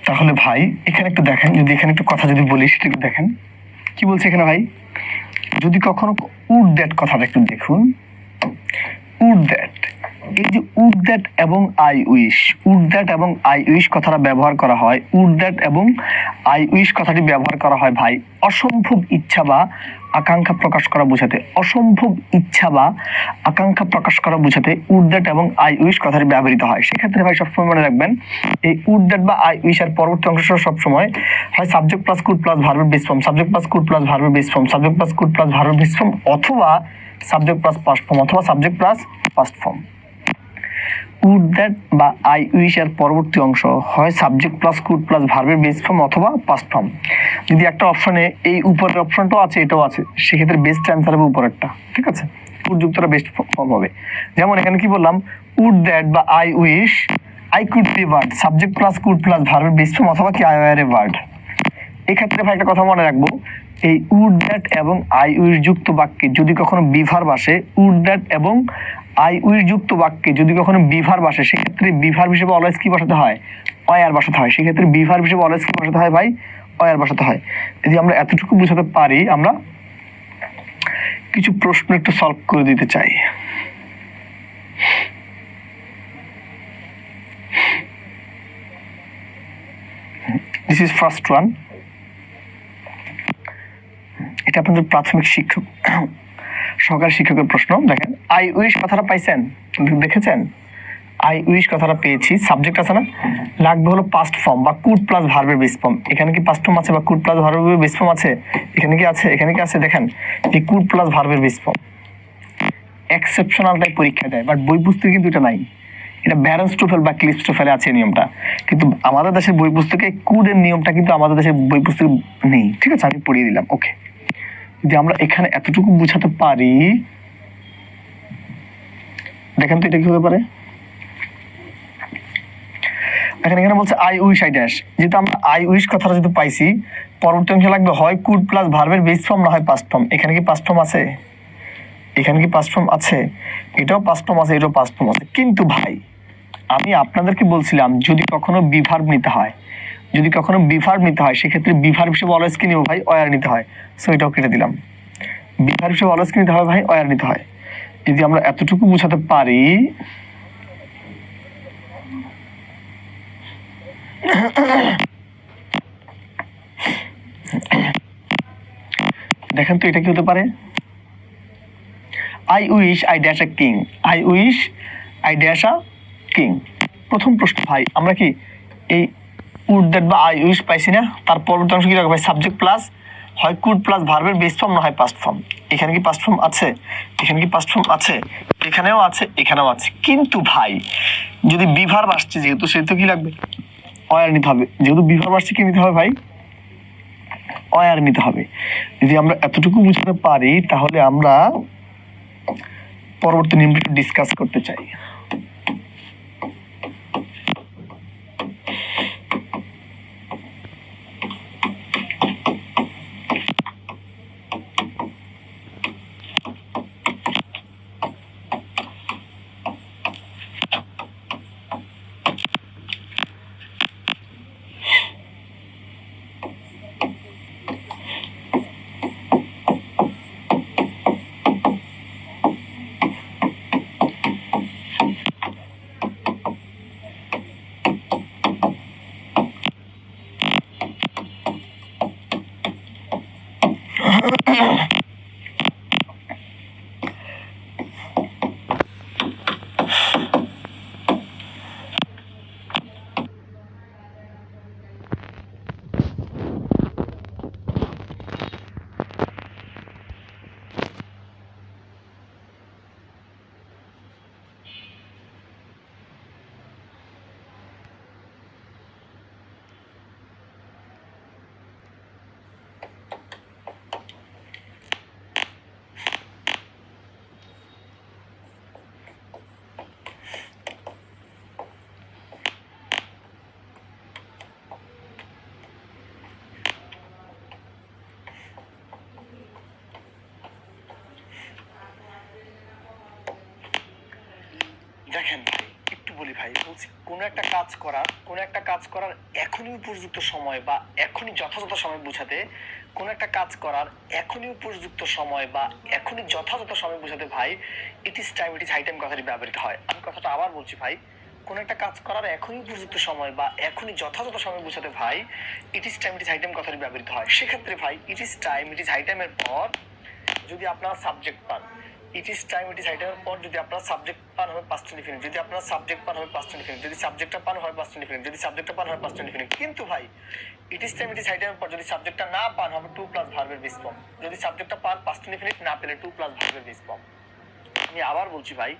তাহলে ভাই এখানে একটু দেখেন, যদি এখানে একটু কথা যদি বলি সেটা একটু দেখেন। কি বলছে এখানে ভাই? যদি কখনো উড দ্যাট কথাটা একটু দেখুন, উড দ্যাট এই যে উড দ্যাট এবং আই উইশ, উড দ্যাট এবং আই উইশ কথাটা ব্যবহার করা হয়, উড দ্যাট এবং আই উইশ কথাটি ব্যবহার করা হয় ভাই অসম্ভব ইচ্ছা বা আকাঙ্ক্ষা প্রকাশ করা বোঝাতে, অসম্ভব ইচ্ছা বা আকাঙ্ক্ষা প্রকাশ করা বোঝাতে উড দ্যাট এবং আই উইশ কথাটি ব্যবহৃত হয়। সেক্ষেত্রে ভাই সবসময় মনে রাখবেন এই উড দ্যাট বা আই উইশ এর পরবর্তী অংশ সবসময় হয় সাবজেক্ট প্লাস কুড প্লাস ভার্বের base form, subject plus could plus ভার্বের base form, subject plus could plus ভার্বের বেস ফর্ম, অথবা সাবজেক্ট প্লাস পাস্ট ফর্ম, অথবা subject plus past form. Would that বা আই উইশ এর পরবর্তী অংশ হয় সাবজেক্ট প্লাস কুড প্লাস ভার্বের বেস ফর্ম অথবা পাস্ট ফর্ম। যদি একটা অপশনে এই উপরের অপশনটাও আছে এটাও আছে, সেক্ষেত্রে বেস্ট অ্যান্সার হবে উপরেরটা, ঠিক আছে, উড যুক্তটা বেস্ট ফর্ম হবে। যেমন এখানে কি বললাম, উড দ্যাট বা I wish I could be word, subject plus could plus ভার্বের বেস ফর্ম অথবা কি আই ওয়ার এ ওয়ার্ড। এক্ষেত্রে ভাই একটা কথা মনে রাখবো, এই উড দ্যাট এবং আই উইশ যুক্ত বাক্যে যদি কখনো বি ভার্ব আসে, উড দ্যাট এবং আই উইশ যুক্ত বাক্যে যদি কখনো বি ভার্ব আসে, সেক্ষেত্রে বি ভার্ব হিসেবে অলওয়েজ কি বসাতে হয়, অয়ার বসাতে হয়। সেক্ষেত্রে বি ভার্ব হিসেবে অলওয়েজ কি বসাতে হয় ভাই, অয়ার বসাতে হয়। যদি আমরা এতটুকু বুঝাতে পারি, আমরা কিছু প্রশ্ন একটু সলভ করে দিতে চাই। This is first one. এটা আপনাদের প্রাথমিক শিক্ষক সহকারী শিক্ষকের প্রশ্ন। দেখেন, আই উইশ কথাটা পাইছেন, দেখেছেন, আই উইশ কথাটা পেয়েছি, সাবজেক্ট আছে না, লাগবে হলো পাস্ট ফর্ম বা কুড প্লাস ভার্বের বেস ফর্ম। এখানে কি পাস্ট ফর্ম আছে বা কুড প্লাস ভার্বের বেস ফর্ম আছে? এখানে কি আছে? এখানে কি আছে? দেখেন, এই কুড প্লাস ভার্বের বেস ফর্ম এক্সেপশনালটাই পরীক্ষা দেয়, বাট বই পুস্তকে কিন্তু এটা নাই। এটা ব্যারেন্সটোফেল বা ক্লিপস্টোফেলে আছে নিয়মটা, কিন্তু আমাদের দেশের বই পুস্তকে কুডের নিয়মটা কিন্তু আমাদের দেশের বই পুস্তকে নেই, ঠিক আছে, আমি পড়িয়ে দিলাম। ওকে, যদি আমরা এখানে এতটুকু বুঝাতে পারি, দেখেন তো এটা কি হতে পারে। এখন এখানে বলছে আই উইশ আই ড্যাশ, যেহেতু আমরা আই উইশ কথাটা যদি পাইছি, পরবর্তী অংশে লাগবে হয় কুড প্লাস ভার্বের বেস ফর্ম, না হয় পাস্ট ফর্ম। এখানে কি পাস্ট ফর্ম আছে? এখানে কি পাস্ট ফর্ম আছে? এটাও পাস্ট ফর্ম আছে, এটাও পাস্ট ফর্ম আছে। কিন্তু ভাই আমি আপনাদেরকে বলছিলাম যদি কখনো বিভার্ব নিতে হয়, যদি কখনো বিভার্ব নিতে হয়, সেক্ষেত্রে বিভার্ব হিসেবে অলওয়েজ কি নিব ভাই, অয়ার নিতে হয়। সো এটাও কেটে দিলাম। বিভার্ব হিসেবে অলওয়েজ কি নিতে হয় ভাই, অয়ার নিতে হয়। যদি আমরা এতটুকু বুঝাতে পারি, দেখেন তো এটা কি হতে পারে। I wish I dash a king, I wish I dash a king. প্রথম প্রশ্ন ভাই, আমরা কি এই উড দ্যাট বা আই উইশ পাইছি না, তার পরবর্তী অংশ কি রাখবো ভাই, সাবজেক্ট প্লাস হয় কুড প্লাস ভার্বের বেস ফর্ম, না হয় পাস্ট ফর্ম। এখানে কি পাস্ট ফর্ম আছে? এখানে কি পাস্ট ফর্ম আছে? এখানেও আছে, এখানেও আছে। কিন্তু ভাই যদি বিভার্ব আসছে, যেহেতু সেহেতু কি লাগবে, অয়ার নিতে হবে। যেহেতু বিভার্ব আসছে, কি নিতে হবে ভাই, অয়ার নিতে হবে। যদি আমরা এতটুকু বুঝতে পারি, তাহলে আমরা পরবর্তী নিয়মটি ডিসকাস করতে চাই। দেখেন ভাই একটু বলি ভাই, বলছি কোনো একটা কাজ করার এখনই উপযুক্ত সময় বা এখনই যথাযথ সময় বোঝাতে, কোনো একটা কাজ করার এখনই উপযুক্ত সময় বা এখনই যথাযথ সময় বোঝাতে ভাই it is time, it is high time কথাটি ব্যবহৃত হয়। আমি কথাটা আবার বলছি ভাই, কোন একটা কাজ করার এখনই উপযুক্ত সময় বা এখনই যথাযথ সময় বোঝাতে ভাই it is time, it is high time কথাটি ব্যবহৃত হয়। সেক্ষেত্রে ভাই it is time, it is high টাইমের পর যদি আপনারা সাবজেক্ট পান, it is time, it is high টাইমের পর যদি আপনারা সাবজেক্ট পান হবে পাস্ট ইনডিফিনিট, যদি আপনারা সাবজেক্ট পান হবে পাস্ট ইনডিফিনিট, যদি সাবজেক্টটা পান হয় পাস্ট ইনডিফিনিট, যদি সাবজেক্টটা পান হয় পাস্ট ইনডিফিনিট। কিন্তু ভাই it is time, it is high টাইমের পর যদি সাবজেক্টটা না পান হবে টু প্লাস ভার্বের বেস ফর্ম, যদি সাবজেক্টটা পান পাস্ট ইনডিফিনিট, না পেলে টু প্লাস ভার্বের বেস ফর্ম। আমি আবার বলছি ভাই,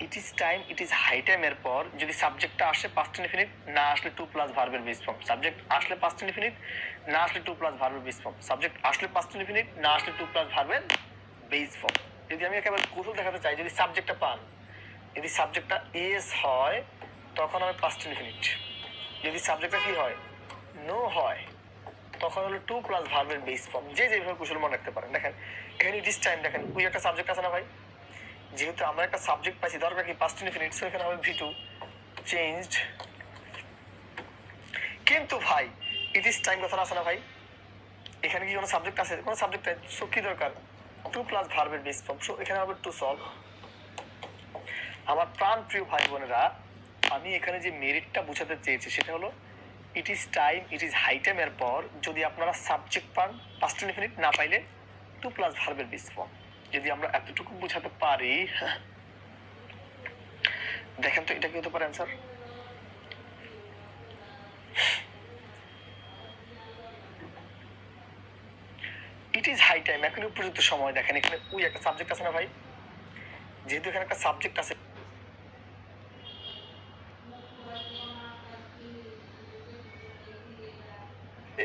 it is time, it is high টাইমের পর যদি সাবজেক্টটা আসে পাস্ট ইনডিফিনিট, না আসলে টু প্লাস ভার্বের বেস ফর্ম, সাবজেক্ট আসলে পাস্ট ইনডিফিনিট, না আসলে টু প্লাস ভার্বের বেস ফর্ম, সাবজেক্ট আসলে পাস্ট ইনডিফিনিট, না আসলে টু প্লাস ভার্বের বেস ফর্ম। যদি আমি একেবারে কৌশল দেখাতে চাই, যদি সাবজেক্টটা পান, যদি সাবজেক্টটা এস হয় তখন হবে পাস্ট ইনডিফিনিট, যদি সাবজেক্টটা কি হয় নো হয় তখন হলো টু প্লাস ভার্বের বেস ফর্ম। যে যেভাবে কৌশল মনে রাখতে পারেন। দেখেন এখানে ইট ইজ টাইম, দেখেন ওই একটা সাবজেক্ট আছে না ভাই, যেহেতু আমরা একটা সাবজেক্ট পাইছি দরকার কি পাস্ট ইনডিফিনিট, সো এখানে হবে ভি2 চেঞ্জড। কিন্তু ভাই ইট ইজ টাইম কথা আছে না ভাই, এখানে কি কোনো সাবজেক্ট আছে, কোনো সাবজেক্ট নাই, সো কি দরকার টু প্লাস ভার্বের বেস ফর্ম, সো এখানে হবে টু সলভ। আমার প্রাণ প্রিয় ভাই বোনেরা, আমি এখানে যে মেরিটটা বোঝাতে চেয়েছি সেটা হলো it is time, it is high টাইমের পর যদি আপনারা সাবজেক্ট পান পাস্ট ইনডিফিনিট, না পাইলে টু প্লাস ভার্বের বেস ফর্ম। যদি আমরা এতটুকু বোঝাতে পারি, দেখেন তো এটা কি হতে পারে answer. It is high time এখন উপযুক্ত সময়। দেখেন এখানে ওই একটা সাবজেক্ট আছে না ভাই, যেহেতু এখানে একটা সাবজেক্ট আছে,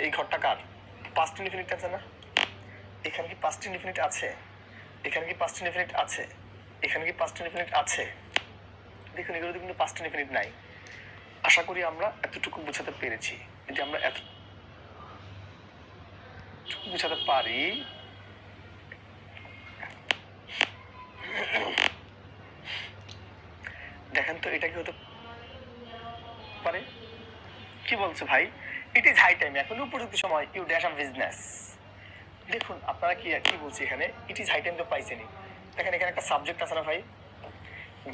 এই ঘরটা কার পাস্ট ইনডিফিনিট আছে না, এখানে কি পাস্ট ইনডিফিনিট আছে, এখানে কি পাস্ট ইনডিফিনিট আছে, এখানে কি পাস্ট ইনডিফিনিট আছে, দেখুন এগুলোতে কিন্তু পাস্ট ইনডিফিনিট নাই। আশা করি আমরা এতটুকু বোঝাতে পেরেছি। যদি আমরা এতটুকু বোঝাতে পারি, দেখেন তো এটা কি হতে পারে, কি বলছে ভাই ইট ইজ হাই টাইম এখন উপযুক্ত সময় ইউ ড্যাশ অফ বিজনেস। দেখুন আপনারা কি কি বলছি এখানে, ইট ইজ হাই টাইম তো পাইছেনি। দেখেন এখানে একটা সাবজেক্ট আছে না ভাই,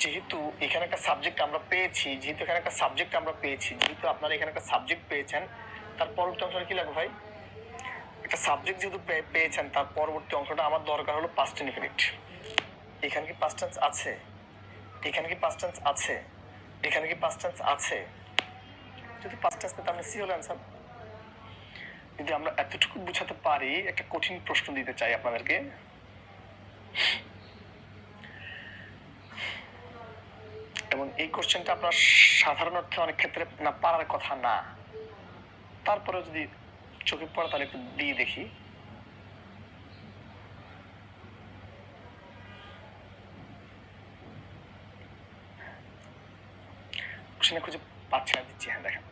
যেহেতু এখানে একটা সাবজেক্ট আমরা পেয়েছি, যেহেতু এখানে একটা সাবজেক্ট আমরা পেয়েছি, যেহেতু আপনারা এখানে একটা সাবজেক্ট পেয়েছেন, তার পরবর্তী অংশটা কি লাগবে ভাই, একটা সাবজেক্ট যেহেতু পেয়েছেন তার পরবর্তী অংশটা আমার দরকার হলো পাস্ট ইনডিফিনিট। এখানে কি পাস্ট টেন্স আছে, এখানে কি পাস্ট টেন্স আছে, এখানে কি পাস্ট টেন্স আছে, যদি পাস্ট টেন্স থাকে তাহলে সি হলো অ্যান্সার। যদি আমরা এতটুকু বুঝাতে পারি, একটা কঠিন প্রশ্ন দিতে চাই আপনাদেরকে। এবং এই কোশ্চেনটা আপনার সাধারণ অর্থে অনেক ক্ষেত্রে না পারার কথা না, তারপরে যদি চোখে পড়ে তাহলে একটু দিয়ে দেখি। কোশ্চেনে খুঁজে পাচ্ছি না, দিচ্ছি। হ্যাঁ দেখেন,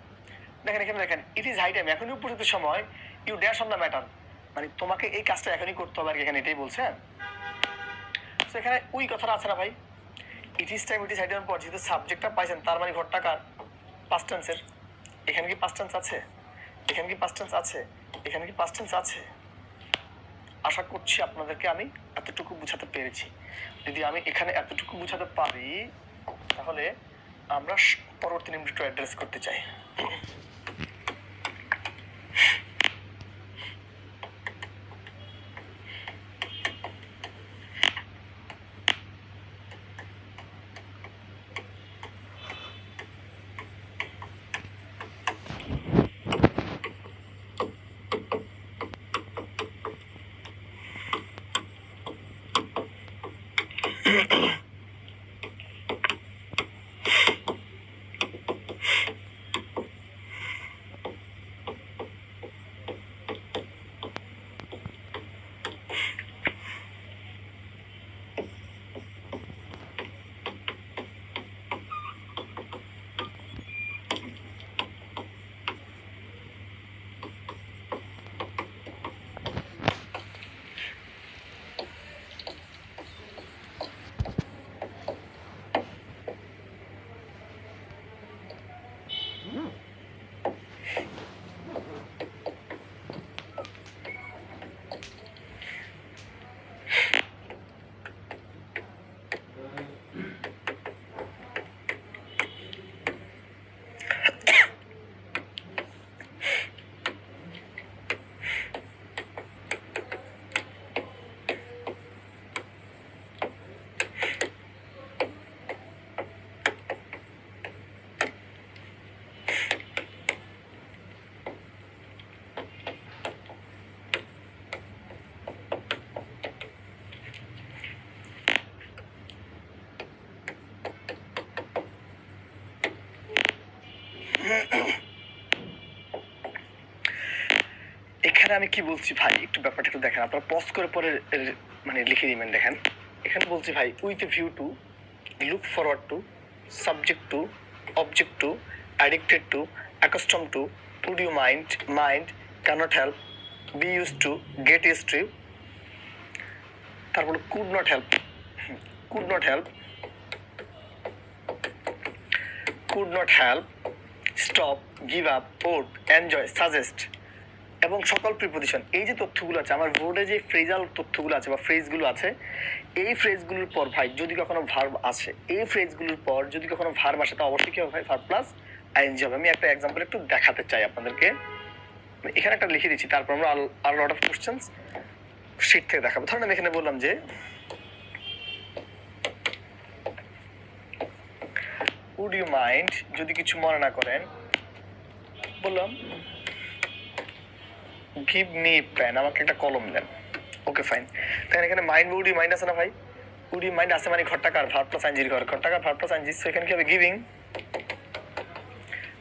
দেখেন এখানে দেখেন ইট ইজ হাই টাইম এখনই উপযুক্ত সময় you dash on the matter, মানে তোমাকে এই কাজটা এখনই করতে হবে আর কি, এখানে এটাই বলছেন। তো এখানে ওই কথাটা আছে না ভাই, it is time, it is high টাইমের পর যেহেতু সাবজেক্টটা পাইছেন তার মানে ঘরটা কার পাস্ট টেন্সের। এখানে কি পাস্ট টেন্স আছে, এখানে কি পাস্ট টেন্স আছে, এখানে কি পাস্ট টেন্স আছে। আশা করছি আপনাদেরকে আমি এতটুকু বুঝাতে পেরেছি। যদি আমি এখানে এতটুকু বুঝাতে পারি তাহলে আমরা পরবর্তী নিয়মটা অ্যাড্রেস করতে চাই। এখানে আমি কি বলছি ভাই, একটু ব্যাপারটা একটু দেখেন, আপনারা পজ করে পরে মানে লিখে দিবেন। দেখেন এখানে বলছি ভাই, with a view to, look forward to, subject to, object to, addicted to, accustom to, would you mind, mind, can't help, be use to, get use to, তারপরে could not help, could not help, could not help, stop, give up, odd, enjoy, suggest এবং সকল preposition. এই যে তথ্যগুলো আছে আমার বোর্ডে, যে ফ্রেজাল তথ্যগুলো আছে বা ফ্রেজগুলো আছে, এই ফ্রেজগুলোর পর ভাই যদি কখনো ভার্ব আসে, এই ফ্রেজগুলোর পর যদি কখনো ভার্ব আসে, তা অবশ্যই কি হবে ভাই, ভার্ব প্লাস আইএনজি হবে। আমি একটা এক্সাম্পল একটু দেখাতে চাই আপনাদেরকে, এখানে একটা লিখে দিচ্ছি, তারপর আমরা আর লট অফ কোশ্চেন্স শিট থেকে দেখাবো। ধরেন আমি এখানে বললাম যে উড ইউ মাইন্ড, যদি কিছু মনে না করেন, বললাম গিভ মি পেন, আমাকে একটা কলম দেন। Okay fine. তাহলে এখানে মাইন্ড উড ইউ মাইন্ড আছে না ভাই, উড ইউ মাইন্ড আছে মানে ঘরটাকার ভার্ব প্লাস আইএনজির ঘর, ঘরটাকার ভার্ব প্লাস আইএনজি, সো এখানে কি হবে, গিভিং।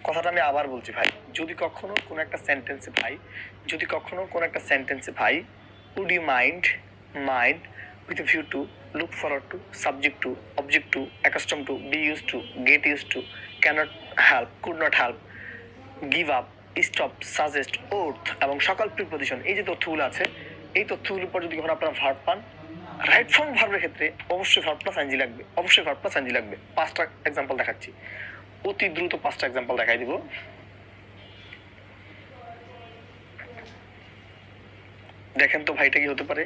কথাটা আমি আবার বলছি ভাই, যদি কখনো কোনো একটা সেন্টেন্সে ভাই, যদি কখনো কোনো একটা সেন্টেন্সে ভাই would you mind, mind with view to, look forward to, subject to, object to, accustom to, be use to, get use to, cannot help, could not help, give up, stop, suggest, worth এবং সকল preposition, এই যে তথ্যগুলো আছে, এই তথ্যগুলোর পর যদি কখনো আপনারা ভার্ব পান, রাইট ফর্ম ভার্বের ক্ষেত্রে অবশ্যই ভার্ব প্লাস আইএনজি লাগবে, অবশ্যই ভার্ব প্লাস আইএনজি লাগবে। 5টা এক্সাম্পল দেখাচ্ছি, অতি দ্রুত 5টা এক্সাম্পল দেখাই দিব। দেখেন তো ভাইটা কি হতে পারে।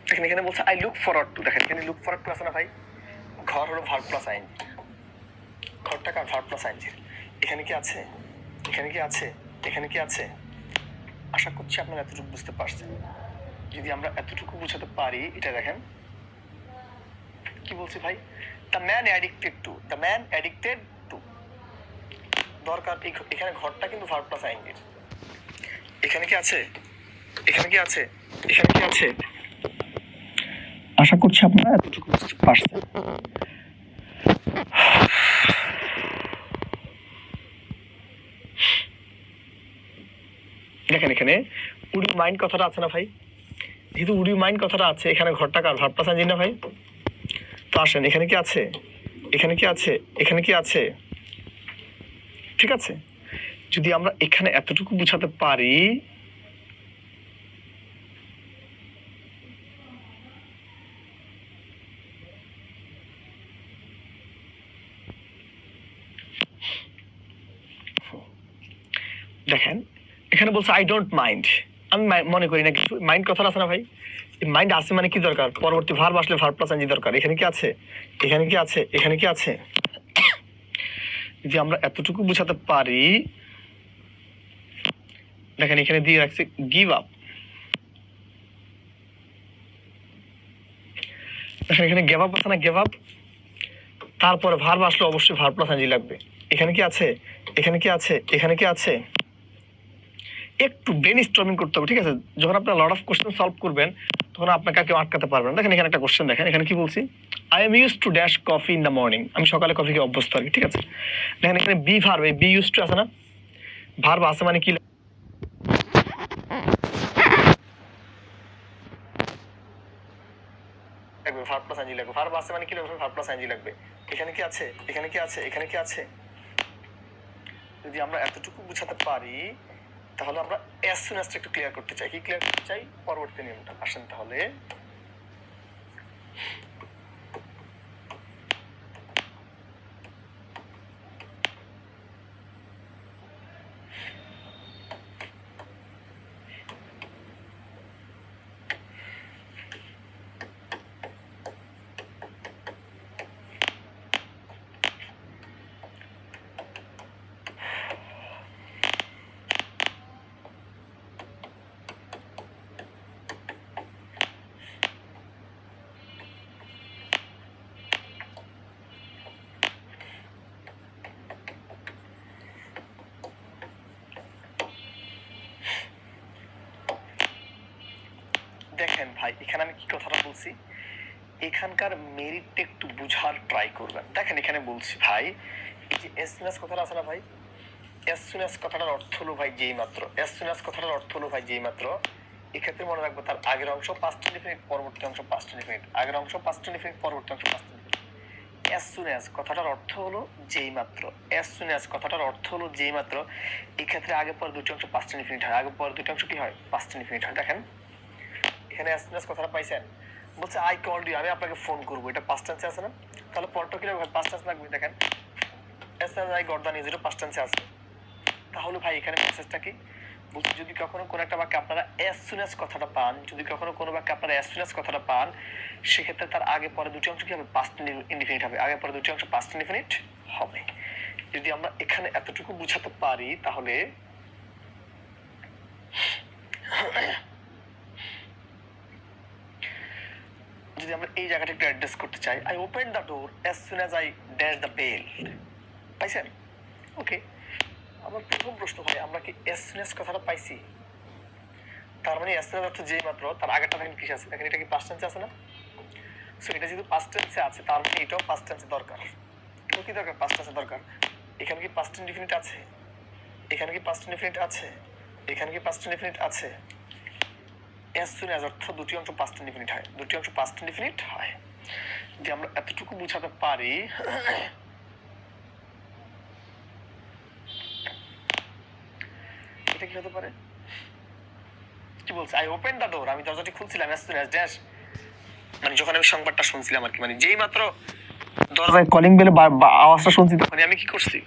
দেখেন এখানে বলছে আই লুক ফরওয়ার্ড টু, দেখেন এখানে লুক ফরওয়ার্ড টু আছে না ভাই, ঘর হলো ভার্ব প্লাস আইএনজি, ঘরটাকা ভার্ব প্লাস আইএনজি, এখানে কি আছে, এখানে কি আছে, এখানে কি আছে। আশা করছি আপনারা এতটুকু বুঝতে পারছেন। যদি আমরা এতটুকু বুঝাতে পারি, এটা দেখেন কি বলছি ভাই, the man addicted to, the man addicted to, দরকার এখানে ঘরটা কিন্তু ভার্ব প্লাস আইএনজির, এখানে কি আছে, এখানে কি আছে, এখানে কি আছে। আশা করছি আপনারা এতটুকু বুঝতে পারছেন। দেখেন এখানে উড ইউ মাইন্ড কথাটা আছে না ভাই, যেহেতু উড ইউ মাইন্ড কথাটা আছে, এখানে ঘরটা কার, ভার্ব প্লাস আইএনজি না ভাই। তো আসেন এখানে কি আছে, এখানে কি আছে, এখানে কি আছে, ঠিক আছে। যদি আমরা এখানে এতটুকু বুঝাতে পারি, দেখেন এখানে বলছে আই ডোন্ট মাইন্ড, আমি মনে করি না কিছু, মাইন্ড কথাটা আছে না ভাই, মাইন্ড আছে মানে কি দরকার, পরবর্তী ভার্ব আসলে ভার্ব প্লাস আইএনজি দরকার। এখানে কি আছে, এখানে কি আছে, এখানে কি আছে। যদি আমরা এতটুকু বুঝাতে পারি, দেখেন এখানে দিয়ে রাখছি গিভ আপ, দেখেন এখানে গিভ আপ আছে না, গিভ আপ, তারপরে ভার্ব আসলে অবশ্যই ভার্ব প্লাস আইএনজি লাগবে। এখানে কি আছে, এখানে কি আছে, এখানে কি আছে। একটু ব্রেন স্টর্মিং করতে হবে, ঠিক আছে। যখন আপনার লট অফ কোশ্চেন সলভ করবেন, তখন আপনাকে কেউ আটকাতে পারবে না। দেখেন এখানে একটা কোশ্চেন, দেখেন এখানে কি বলছি, I am use to dash coffee in the morning, আমি সকালে কফি খেয়ে অভ্যস্ত আর কি, ঠিক আছে। দেখেন এখানে বি ভার্ব, এই বি ইউজ টু আছে না, ভার্ব আছে মানে কি, লাগবে ভার্ব প্লাস আইএনজি লাগবে, ভার্ব আছে মানে কি লাগবে, ভার্ব প্লাস আইএনজি লাগবে। এখানে কি আছে, এখানে কি আছে, এখানে কি আছে। যদি আমরা এতটুকু বুঝাতে পারি, তাহলে আমরা অ্যাজ সুন অ্যাজ একটু ক্লিয়ার করতে চাই। কি ক্লিয়ার করতে চাই, পরবর্তী নিয়মটা। আসেন তাহলে দেখেন ভাই, এখানে আমি কি কথাটা বলছি, এখানকার মেরিটটা একটু বুঝার ট্রাই করবেন। দেখেন এখানে বলছি ভাই, এই যে as soon as কথাটা আছে না ভাই, as soon as কথাটার অর্থ হলো ভাই যেই মাত্র, as soon as কথাটার অর্থ হলো ভাই যেই মাত্র। এক্ষেত্রে মনে রাখবো তার আগের অংশ past indefinite, পরবর্তী অংশ past indefinite, আগের অংশ past indefinite, পরবর্তী অংশ past indefinite। as soon as কথাটার অর্থ হলো যেই মাত্র, as soon as কথাটার অর্থ হলো যেই মাত্র। এই ক্ষেত্রে আগে পরে দুটি অংশ past indefinite হয়, আগে পরে দুটি অংশ কি হয়? past indefinite হয়। দেখেন এখানে as soon as কথাটা পাইছেন, বলছে আই কল্ড ইউ, আমি আপনাকে ফোন করবো, এটা past tense আছে না? তাহলে পরটা কি লাগবে? past tense লাগবে। দেখেন as soon as I got the news, এটা past tense আছে। তাহলে ভাই এখানে প্রসেসটা কি বলছি, যদি কখনো কোনো একটা বাক্যে আপনারা as soon as কথাটা পান, যদি কখনো কোনো বাক্যে আপনারা as soon as কথাটা পান, সেক্ষেত্রে তার আগে পরে দুটি অংশ কি হবে? past indefinite হবে, আগে পরে দুটি অংশ past indefinite হবে। যদি আমরা এখানে এতটুকু বুঝাতে পারি তাহলে যদি আমরা এই জায়গাটা একটু অ্যাড্রেস করতে চাই, I open the door as soon as I dash the bell, পাইছেন? ওকে, আমার প্রথম প্রশ্ন ভাই, আমরা কি as soon as কথাটা পাইছি? তার মানে as soon as অর্থ যেই মাত্র, তার আগেরটা দেখেন কিসে আছে? দেখেন এটা কি past tense আছে না? সো এটা যেহেতু past tense আছে, তার মানে এটাও past tense দরকার। এটাও কি দরকার? past tense দরকার। এখানে কি past indefinite আছে? এখানে কি past indefinite আছে? এখানে কি past indefinite আছে? as soon as অর্থ দুটি অংশ past indefinite হয়, দুটি অংশ past indefinite হয়। যদি আমরা এতটুকু বুঝাতে পারি, এটা কি হতে পারে? কি বলছে? আই ওপেন দ্য ডোর, আমি দরজাটি খুলছিলাম as soon as dash, মানে যখন আমি সংবাদটা শুনছিলাম আর কি, মানে যেই মাত্র দরজায় কলিং বেল আওয়াজটা শুনছি তখন আমি কি করছি?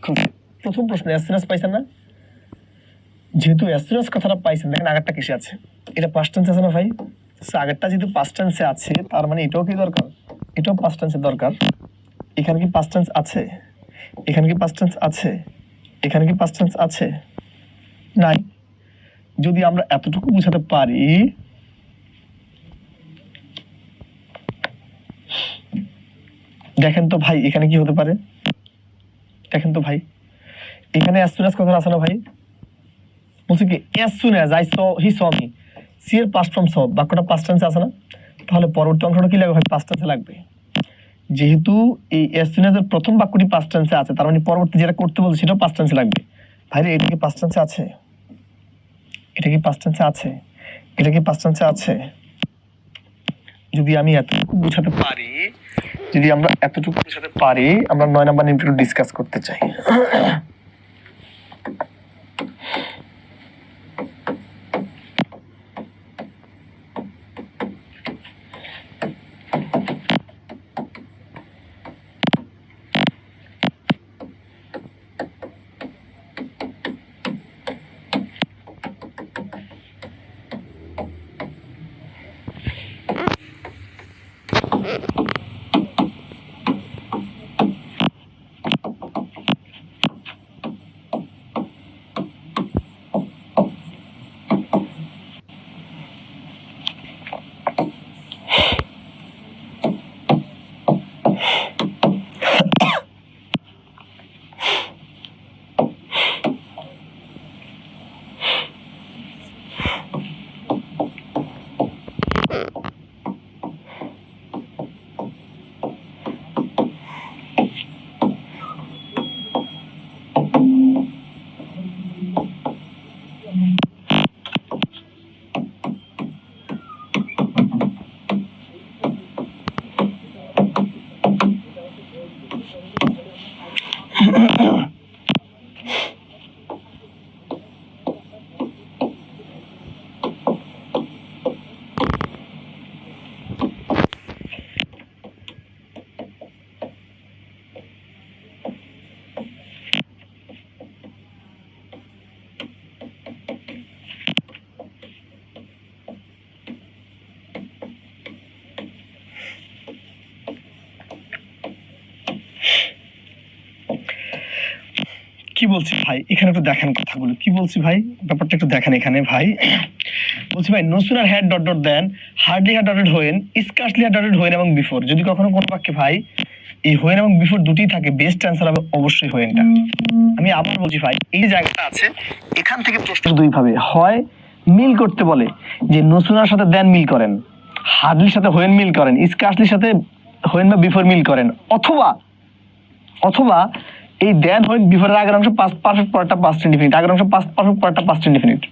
খুলছি। প্রথম প্রশ্ন as soon as পাইছেন না? যেহেতু as soon as কথাটা পাইছেন, দেখেন আগেরটা কিসে আছে? এটা past tense আছে না ভাই? সো আগেরটা যেহেতু past tense আছে, তার মানে এটাও কি দরকার? এটাও past tense দরকার। এখানে কি past tense আছে? এখানে কি past tense আছে? এখানে কি past tense আছে? নাই। যদি আমরা এতটুকু বুঝাতে পারি, দেখেন তো ভাই এখানে কি হতে পারে? দেখেন তো ভাই এখানে as soon as কথা আছে না ভাই? বলছে কি as soon as I saw he saw me, see এর past form saw, বাক্যটা past tense আছে না? তাহলে পরবর্তী অংশটা কি লাগবে ভাই? past tense লাগবে। যেহেতু এই as soon as এর প্রথম বাক্যটি past tense আছে, তার মানে পরবর্তী যেটা করতে বলছে সেটাও past tense লাগবে। ভাই এটা কি past tense আছে? এটা কি past tense আছে? এটা কি past tense আছে? যদি আমি এতটুকু বুঝাতে পারি, যদি আমরা এতটুকু বুঝাতে পারি, আমরা 9 নাম্বার নিয়ে একটু ডিসকাস করতে চাই। কি বলছি ভাই এখানে একটু দেখেন কথাগুলো, কি বলছি ভাই ব্যাপারটা একটু দেখেন এখানে ভাই। বলছি ভাই no sooner had dot dot then, hardly had dot when, scarcely had dot when এবং বিফোর। যদি কখনো কোনো বাক্যে ভাই এই হোয়েন এবং বিফোর দুটোই থাকে, বেস্ট অ্যান্সার হবে অবশ্যই হোয়েনটা। আমি আবার বলছি ভাই এই জায়গাটা আছে, এখান থেকে প্রশ্ন দুই ভাবে হয় মিল করতে বলে, যে নো সুনার সাথে দেন মিল করেন, হার্ডলির সাথে হোয়েন মিল করেন, স্কার্সলির সাথে হোয়েন বা বিফোর মিল করেন, অথবা অথবা এই দেন হোয়েন বিফোরের আগের অংশ পাস্ট পারফেক্ট পরেরটা পাস্ট ইনডিফিনিট, আগের অংশ পাস্ট পারফেক্ট পরেরটা পাস্ট ইনডিফিনিট।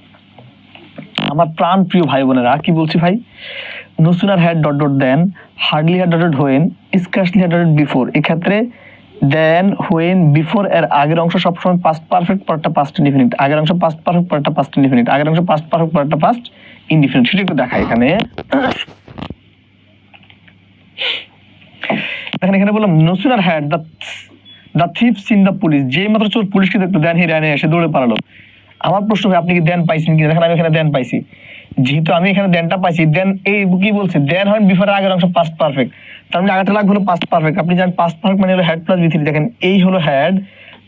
আমার প্রাণ প্রিয় ভাই বোনেরা, কি বলছি ভাই, no sooner had dot dot then, hardly had dot dot when, scarcely had dot before. এক্ষেত্রে দেন হোয়েন বিফোর এর আগের অংশ সবসময় পাস্ট পারফেক্ট পরেরটা পাস্ট ইনডিফিনিট, আগের অংশ পাস্ট পারফেক্ট পরেরটা পাস্ট ইনডিফিনিট, আগের অংশ পাস্ট পারফেক্ট পরেরটা পাস্ট ইনডিফিনিট। সেটা একটু দেখা এখানে। দেখেন এখানে বললাম no sooner had the thief seen the police, যেই মাত্র চোর পুলিশকে দেখলো দেন হি র্যান, এসে দৌড়ে পালালো। আমার প্রশ্ন ভাই, আপনি কি দেন পাইছেন কি? দেখেন আমি এখানে দেন পাইছি, যেহেতু আমি এখানে দেনটা পাইছি, দেন এই কি বলছে, দেন হয় বিফোর আগের অংশ পাস্ট পারফেক্ট, তার মানে আগেরটা লাগবে হলো পাস্ট পারফেক্ট। আপনি জানেন পাস্ট পারফেক্ট মানে হলো হেড প্লাস বি থ্রি। দেখেন এই হলো হেড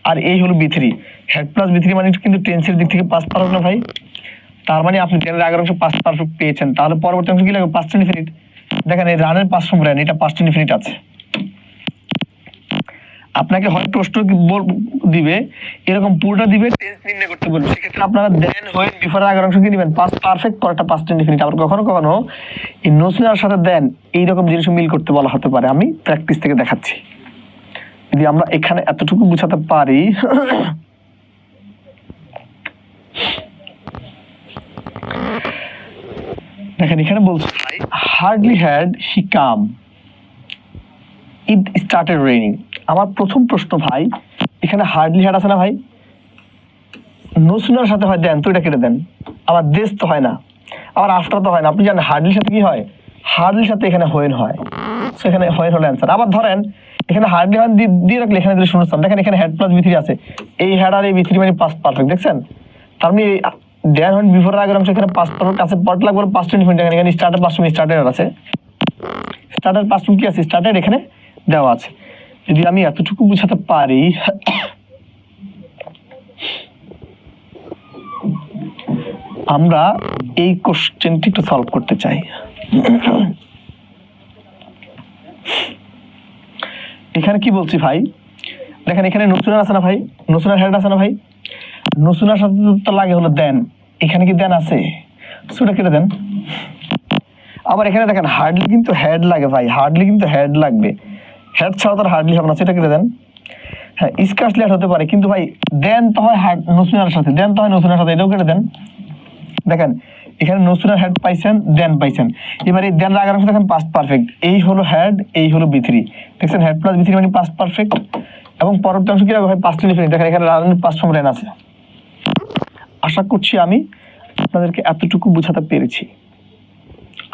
আর এই হলো V three, had plus V three মানে কিন্তু টেন্সের দিক থেকে পাস্ট পারফেক্ট না ভাই। তার মানে আপনি দেনের আগের অংশ পাস্ট পারফেক্ট পেয়েছেন, তাহলে পরবর্তী অংশ কি লাগবে, পাস্ট ইনডিফিনিট। দেখেন এই রানের পাস্ট ফর্ম র্যান, এটা পাস্ট ইনডিফিনিট আছে। আপনাকে হয় প্রশ্ন দিবে এরকম পুরোটা দিবে, টেন্স নির্ণয় করতে বলবে, সেক্ষেত্রে আপনারা দেন হোয়েন বিফোর আগের অংশ কি দিবেন, পাস্ট পারফেক্ট পরেরটা পাস্ট ইনডিফিনিট। আবার কখনো কখনো এই নো সুনার সাথে দেন এইরকম জিনিস মিল করতে বলা হতে পারে। আমি প্র্যাকটিস থেকে দেখাচ্ছি, যদি আমরা এখানে এতটুকু বুঝাতে পারি। দেখেন এখানে বলছে hardly had he come it started raining. আমার প্রথম প্রশ্ন ভাই, এখানে হার্ডলি হ্যাড আছে না ভাই, নো সুনার সাথে হয় দেন, তো এটা কেটে দেন। আবার দেশ তো হয় না, আবার আফটার তো হয় না। আপনি জানেন হার্ডলির সাথে কি হয়, হার্ডলির সাথে এখানে হোয়েন হয়, সো এখানে হোয়েন হলো অ্যান্সার। আবার ধরেন এখানে হার্ডলি হয় দিয়ে রাখলে এখানে দিলে শূন্যস্থান। দেখেন এখানে হেড প্লাস বি থ্রি আছে, এই হেড আর এই বি থ্রি মানে পাস্ট পারফেক্ট, দেখছেন। তার মানে দেন হোয়েন বিফোর আগের অংশ এখানে পাস্ট পারফেক্ট আছে, পট লাগবে পাস্ট ইনডিফিনিট। এখানে স্টার্টের পাস্ট স্টার্টের আছে, স্টার্টের পাস্ট কি আছে, স্টার্টের এখানে দেওয়া আছে। যদি আমি এতটুকু বুঝাতে পারি, আমরা এই কোশ্চেনটি একটু সলভ করতে চাই। এখানে কি বলছি ভাই, দেখেন এখানে নসুনার আছে না ভাই, নসুনার হেড আছে না ভাই, নসুনার সাথে তো লাগে হলো দেন, এখানে কি দেন আছে, সুটা কেটে দেন। আবার এখানে দেখেন হার্ডলি কিন্তু হেড লাগে ভাই, হার্ডলি কিন্তু হেড লাগবে, হেড ছাড়া তো হার্ডলি হবে না, সেটা কেটে দেন। হ্যাঁ স্কার্সলি হতে পারে, কিন্তু ভাই দেন তো হয় নসুনার সাথে, দেন তো হয় নসুনার সাথে, এটাও কেটে দেন। দেখেন এখানে নসুনার হেড পাইছেন, দেন পাইছেন, এবার এই দেন আগের অংশ দেখেন পাস্ট পারফেক্ট, এই হলো হেড, এই হলো বি থ্রি, দেখছেন হেড প্লাস বি থ্রি মানে পাস্ট পারফেক্ট, এবং পরবর্তী অংশ কি হয় পাস্ট ইনডিফিনিট। দেখেন এখানে রানের পাস্ট ফর্ম রেন আছে। আশা করছি আমি আপনাদেরকে এতটুকু বোঝাতে পেরেছি।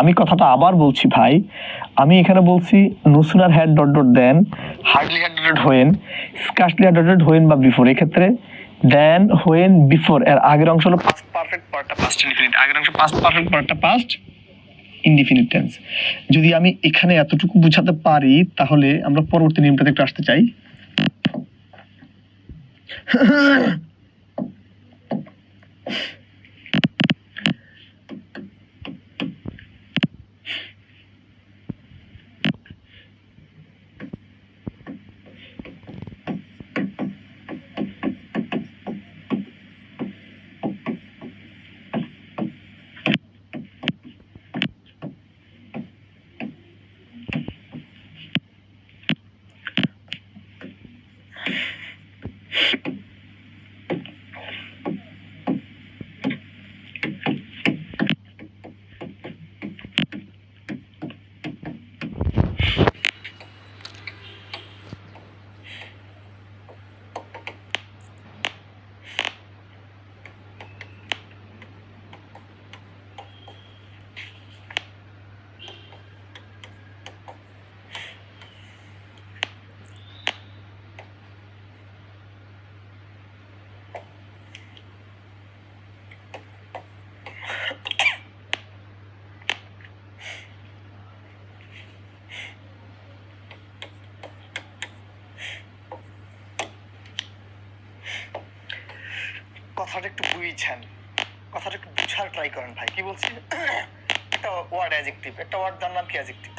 আমি কথাটা আবার বলছি ভাই, আমি এখানে বলছি no sooner had dot dot then, hardly had dot when, scarcely had dot dot when বা বিফোর। এক্ষেত্রে দেন হোয়েন বিফোর এর আগের অংশ হলো পাস্ট পারফেক্ট পরেরটা পাস্ট ইনডিফিনিট, আগের অংশ পাস্ট পারফেক্ট পরেরটা পাস্ট ইনডিফিনিট টেন্স। যদি আমি এখানে এতটুকু বুঝাতে পারি, তাহলে আমরা পরবর্তী নিয়মটাতে একটু আসতে চাই। কথাটা একটু বুঝছেন, কথাটা একটু বুঝার ট্রাই করেন ভাই। কি বলছি, একটা ওয়ার্ড অ্যাডজেক্টিভ, একটা ওয়ার্ড যার নাম কি অ্যাডজেক্টিভ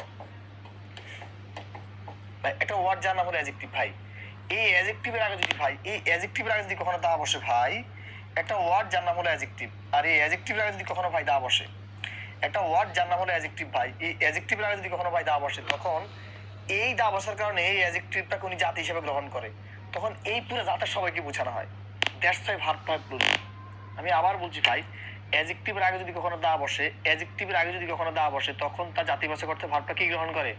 ভাই, একটা ওয়ার্ড যার নাম হলো অ্যাডজেক্টিভ ভাই। এই অ্যাডজেক্টিভের আগে যদি ভাই, এই অ্যাডজেক্টিভের আগে যদি কখনো দা বসে ভাই, একটা ওয়ার্ড যার নাম হলো অ্যাডজেক্টিভ, আর এই অ্যাডজেক্টিভের আগে যদি কখনো ভাই দা বসে, একটা ওয়ার্ড যার নাম হলো অ্যাডজেক্টিভ ভাই, এই অ্যাডজেক্টিভের আগে যদি কখনো ভাই দা বসে, তখন এই দা বসার কারণে এই অ্যাডজেক্টিভটাকে উনি জাতি হিসেবে গ্রহণ করে, তখন এই পুরো জাতের সবাইকে বোঝানো হয়। দ্যাটস ওয়াই ভার্ব হয় প্লুরাল। আমি আবার বলছি ভাই, অ্যাডজেক্টিভের আগে যদি কখনো দা বসে, অ্যাডজেক্টিভের আগে যদি কখনো দা বসে, তখন তার জাতিবাচক অর্থে ভার্বটা কি গ্রহণ করে?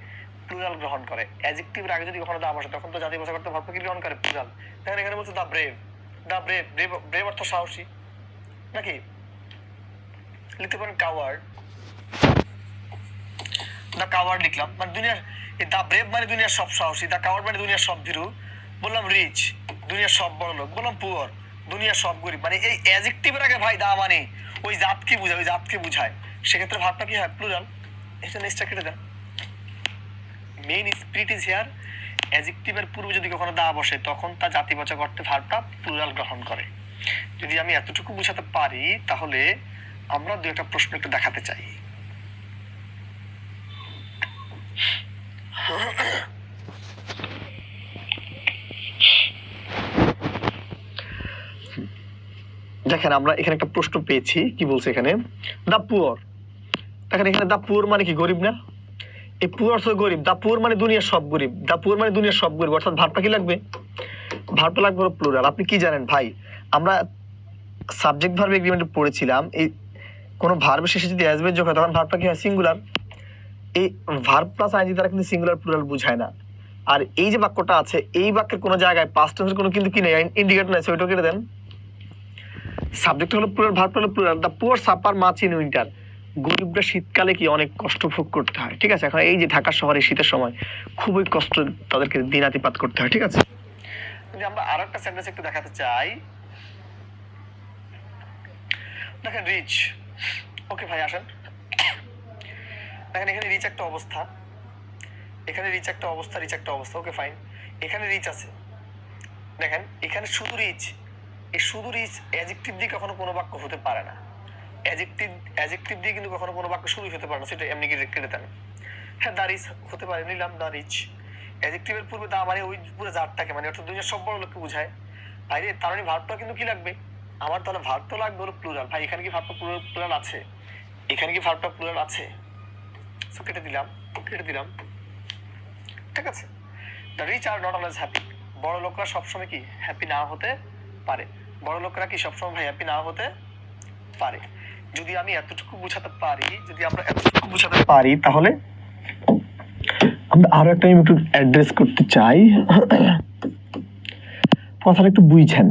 প্লুরাল গ্রহণ করে। অ্যাডজেক্টিভের আগে যদি কখনো দা বসে, তখন তো জাতিবাচক অর্থে ভার্বটা কি গ্রহণ করে? প্লুরাল। দেখেন এখানে বলছে দা ব্রেভ, দা ব্রেভ, ব্রেভ ব্রেভ অর্থ সাহসী নাকি? লিখতে পারেন কাওয়ার্ড, দা কাওয়ার্ড লিখলাম, মানে দুনিয়ার দা ব্রেভ মানে দুনিয়ার সব সাহসী, দা কাওয়ার্ড মানে দুনিয়ার সব ভীরু। বললাম রিচ, দুনিয়ার সব বড় লোক। বললাম পুয়ার, দুনিয়ার সব গরিব। মানে এই অ্যাডজেক্টিভের আগে ভাই দা মানে ওই জাতকে বোঝায়, ওই জাতকে বোঝায়, সেক্ষেত্রে ভাবটা কি হয়? প্লুরাল। এটা নেক্সটটা কেটে দেন। মেইন স্পিরিট ইজ হিয়ার, অ্যাডজেক্টিভের পূর্বে যদি কখনো দা বসে, তখন তা জাতিবাচক অর্থে ভার্বটা প্লুরাল গ্রহণ করে। যদি আমি এতটুকু বোঝাতে পারি, তাহলে আমরা দু একটা প্রশ্ন একটু দেখাতে চাই। দেখেন আমরা এখানে একটা প্রশ্ন পেয়েছি, কি বলছে এখানে? দা পুয়ার। দেখেন এখানে দা পুয়ার মানে কি? গরিব না? এই পুয়ার অর্থ গরিব, দা পুয়ার মানে দুনিয়ার সব গরিব, দা পুয়ার মানে দুনিয়ার সব গরিব, অর্থাৎ ভার্বটা কি লাগবে? ভার্বটা লাগবে হলো প্লুরাল। আপনি কি জানেন ভাই, আমরা সাবজেক্ট ভার্ব এগ্রিমেন্টে পড়েছিলাম, এই কোনো ভার্বের শেষে যদি অ্যাজবের যোগ হয়, তখন ভার্বটা কি হয়? সিঙ্গুলার। এই ভার্ব প্লাস আইএনজি দ্বারা কিন্তু সিঙ্গুলার প্লুরাল বোঝায় না। আর এই যে বাক্যটা আছে, এই বাক্যের কোনো জায়গায় পাস্ট টেন্সের কোনো কিন্তু কি নেই, ইন্ডিকেটর নাই, ওইটাও কেটে দেন। সাবজেক্ট হলো প্লুরাল, ভার্ব হলো plural. The poor suffer much in winter. গরিবরা শীতকালে কি অনেক কষ্ট ভোগ করতে হয়, ঠিক আছে? এখন এই যে ঢাকা শহরে শীতের সময় খুবই কষ্ট তাদেরকে দিনাতিপাত করতে হয়, ঠিক আছে? যদি আমরা আরো একটা সেন্টেন্স একটু দেখাতে চাই, দেখেন রিচ। ওকে ভাই আসেন, দেখেন এখানে রিচ একটা অবস্থা, এখানে রিচ একটা অবস্থা, রিচ একটা অবস্থা। ওকে ফাইন, এখানে রিচ আছে। দেখেন এখানে শুধু রিচ, এই শুধু রিচ অ্যাডজেক্টিভ দিয়ে কখনো কোনো বাক্য হতে পারে না। অ্যাডজেক্টিভ দিয়ে কিন্তু কখনো কোনো বাক্য শুরু হতে পারে না, সেটা এমনি কেটে দেন। হ্যাঁ দা রিচ হতে পারে, নিলাম দা রিচ। অ্যাডজেক্টিভের পূর্বে দা মানে ওই পুরো জাতটাকে, মানে অর্থাৎ দুনিয়ার সব বড় লোককে বোঝায়। আরে তার মানে ভার্বটা কিন্তু কি লাগবে আমার? তাহলে ভার্বটা লাগবে হলো প্লুরাল। ভাই এখানে কি ভার্বটা প্লুরাল আছে? এখানে কি ভার্বটা প্লুরাল আছে? সো কেটে দিলাম, কেটে দিলাম, ঠিক আছে? The rich are not always happy. বড় লোকরা সবসময় কি হ্যাপি না হতে পারে? বড় লোকরা কি সবসময় ভাই হ্যাপি না হতে পারে? যদি আমি এতটুকু বোঝাতে পারি, যদি আমরা এতটুকু বোঝাতে পারি, তাহলে আমরা আরো একটা একটু অ্যাড্রেস করতে চাই, কথাটা একটু বুঝছেন।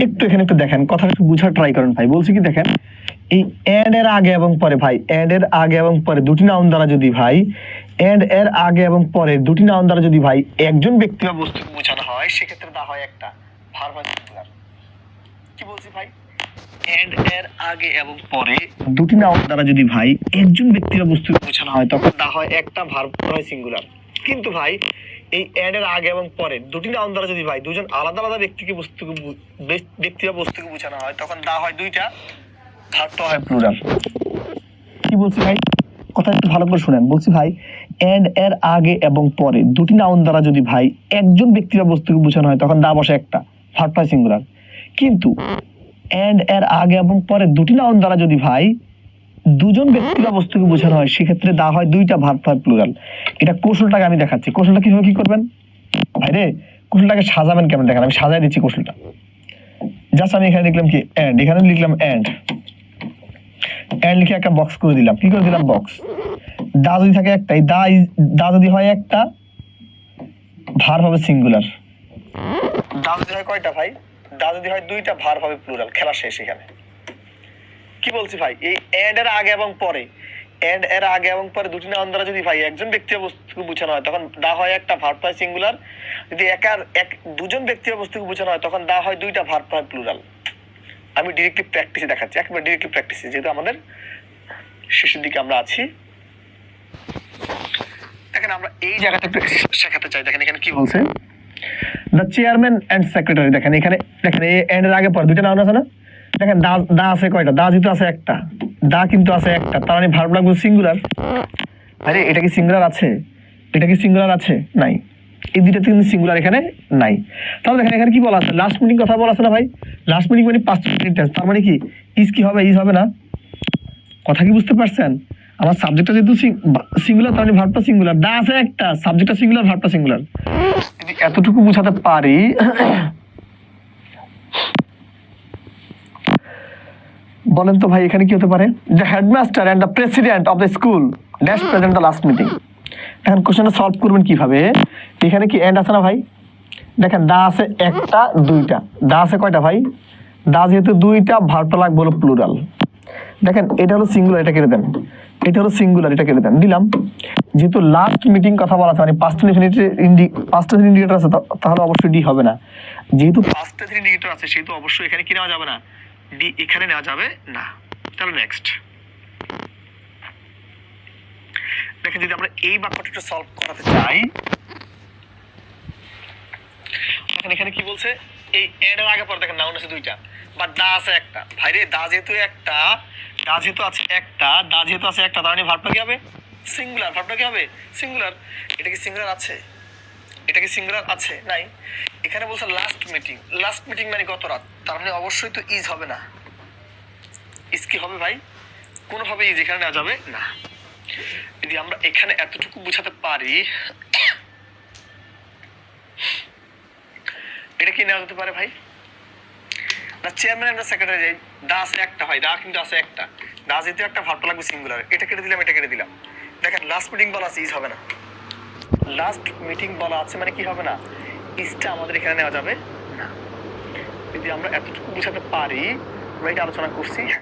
একটু এখানে একটু দেখেন, কথাটা একটু বুঝার ট্রাই করেন ভাই। বলছি কি দেখেন, এই এন্ড এর আগে এবং পরে ভাই, এন্ড এর আগে এবং পরে দুটি নাউন দ্বারা যদি ভাই, এন্ড এর আগে এবং পরে দুটি নাউন দ্বারা যদি ভাই একজন ব্যক্তি বা বস্তুকে বোঝানো হয়, সেক্ষেত্রে দা হয় একটা ভার্ব সিঙ্গুলার। কি বলছি ভাই? এন্ড এর আগে এবং পরে দুটি নাউন দ্বারা যদি ভাই একজন ব্যক্তি বা বস্তুকে বোঝানো হয়, তখন দা হয় একটা ভার্ব হয় সিঙ্গুলার। কিন্তু ভাই এই এন্ড এর আগে এবং পরে দুটি নাউন দ্বারা যদি ভাই দুজন আলাদা আলাদা ব্যক্তিকে ব্যক্তি বা বস্তুকে বোঝানো হয়, তখন দা হয় দুইটা, ভার্বটা হয় প্লুরাল। কি বলছি ভাই? কথা একটু ভালো করে শুনেন। বলছি ভাই এন্ড এর আগে এবং পরে দুটি নাউন দ্বারা যদি ভাই একজন ব্যক্তি বা বস্তুকে বোঝানো হয়, তখন দা বসে একটা, ভার্বটা হয় সিঙ্গুলার। কিন্তু এন্ড এর আগে এবং পরে দুটি নাউন দ্বারা যদি ভাই দুজন ব্যক্তি বা বস্তুকে বোঝানো হয়, সেক্ষেত্রে দা হয় দুইটা, ভার্ব হয় প্লুরাল। এটা কৌশলটাকে আমি দেখাচ্ছি। কৌশলটা কিভাবে কি করবেন ভাই রে? কৌশলটাকে সাজাবেন কেমন দেখেন, আমি সাজাই দিচ্ছি কৌশলটা। জাস্ট আমি এখানে লিখলাম কি এন্ড, এখানে লিখলাম এন্ড, এন্ড লিখে একটা বক্স করে দিলাম। কি করে দিলাম? বক্স। দা যদি থাকে একটাই, দা যদি হয় একটা, ভার্ব হবে সিঙ্গুলার। দা যদি হয় কয়টা ভাই? দা যদি হয় দুইটা, ভার্ব হবে প্লুরাল। খেলা শেষ এখানে। কি বলছি ভাই? এই এন্ড এর আগে এবং পরে, এন্ড এর আগে এবং পরে দুটি নাউন দ্বারা যদি ভাই একজন ব্যক্তি বা বস্তুকে বোঝানো হয়, তখন দা হয় একটা, ভার্ব হয় সিঙ্গুলার। যদি দুজন ব্যক্তি বা বস্তুকে বোঝানো হয়, তখন দা হয় দুইটা, ভার্ব হয় প্লুরাল। আমি ডিরেক্টলি প্র্যাকটিসে দেখাচ্ছি, একবার ডিরেক্টলি প্র্যাকটিসে, যেহেতু আমাদের শেষের দিকে আমরা আছি। দেখেন আমরা এই জায়গাটা একটু শেখাতে চাই। দেখেন এখানে কি বলছে, দ্য চেয়ারম্যান অ্যান্ড সেক্রেটারি। দেখেন এখানে, দেখেন এই এন্ডের আগে পর দুইটা নাউন আছে না, দেখেন দা, দা আছে কয়টা, দা যেহেতু আছে একটা, দা কিন্তু আছে একটা, তার মানে ভার্ব লাগবে সিঙ্গুলার। আরে এটা কি সিঙ্গুলার আছে, এটা কি সিঙ্গুলার আছে, নাই, এই দুইটা কিন্তু সিঙ্গুলার এখানে নাই। তাহলে দেখেন এখানে কি বলা আছে, লাস্ট মিটিং কথা বলা আছে না ভাই, লাস্ট মিটিং মানে পাস্ট টেন্স, তার মানে কি ইজ কি হবে, ইজ হবে না, কথা কি বুঝতে পারছেন? আমার সাবজেক্টটা যেহেতু সিঙ্গুলার, তার মানে ভার্বটা সিঙ্গুলার, দা আছে একটা, সাবজেক্টটা সিঙ্গুলার, ভার্বটা সিঙ্গুলার। যদি এতটুকু বোঝাতে পারি, বলেন তো ভাই এখানে কি হতে পারে, the headmaster and the president of the school dash present the last meeting. এখন কোশ্চেনটা সলভ করবেন কিভাবে, এখানে কি এন্ড আছে না ভাই, দেখেন দা আছে একটা দুইটা, দা আছে কয়টা ভাই, দা যেহেতু দুইটা, ভার্বটা লাগবে হলো প্লুরাল। দেখেন এটা হলো সিঙ্গুলার, এটা কেটে দেন, এটা হলো সিঙ্গুলার, এটা কেটে দেন, দিলাম। যেহেতু লাস্ট মিটিং কথা বলা আছে, মানে পাস্ট ইন্ডিকেটর আছে, তাহলে অবশ্যই ডি হবে না। যেহেতু পাস্ট ইন্ডিকেটর আছে, সেহেতু অবশ্যই এখানে কি নেওয়া যাবে না, ডি এখানে নেওয়া যাবে না। তাহলে নেক্সট দেখেন, যদি আমরা এই বাক্যটা সলভ করাতে চাই, দেখেন এখানে কি বলছে, এই এন্ড এর আগে পরে দেখেন নাউন আছে দুইটা, বা দা আছে একটা। ভাইরে দা যেহেতু একটা, দা যেহেতু আছে একটা, দা যেহেতু আছে একটা, তার মানে ভার্বটা কি হবে, সিঙ্গুলার। ভার্বটা কি হবে, সিঙ্গুলার। এটা কি সিঙ্গুলার আছে, এটা কি সিঙ্গুলার আছে, নাই। এখানে বলছে লাস্ট মিটিং, লাস্ট মিটিং মানে গত রাত, তার মানে অবশ্যই তো ইজ হবে না। ইজ কি হবে ভাই, কোনোভাবে ইজ এখানে নেওয়া যাবে না। যদি আমরা এখানে এতটুকু বুঝাতে পারি, এটা কি নেওয়া যেতে পারে ভাই, না চেয়ারম্যান এন্ড সেক্রেটারি, দা আছে একটা ভাই, দা কিন্তু আছে একটা, দা যেহেতু একটা, ভার্বটা লাগবে সিঙ্গুলার, এটা কেটে দিলাম, এটা কেটে দিলাম। দেখেন লাস্ট মিটিং বলা আছে, ইজ হবে না, লাস্ট মিটিং বলা আছে মানে কি হবে না, ইজটা আমাদের এখানে নেওয়া যাবে না। যদি আমরা এতটুকু বুঝাতে পারি, আমরা এটা আলোচনা করছি।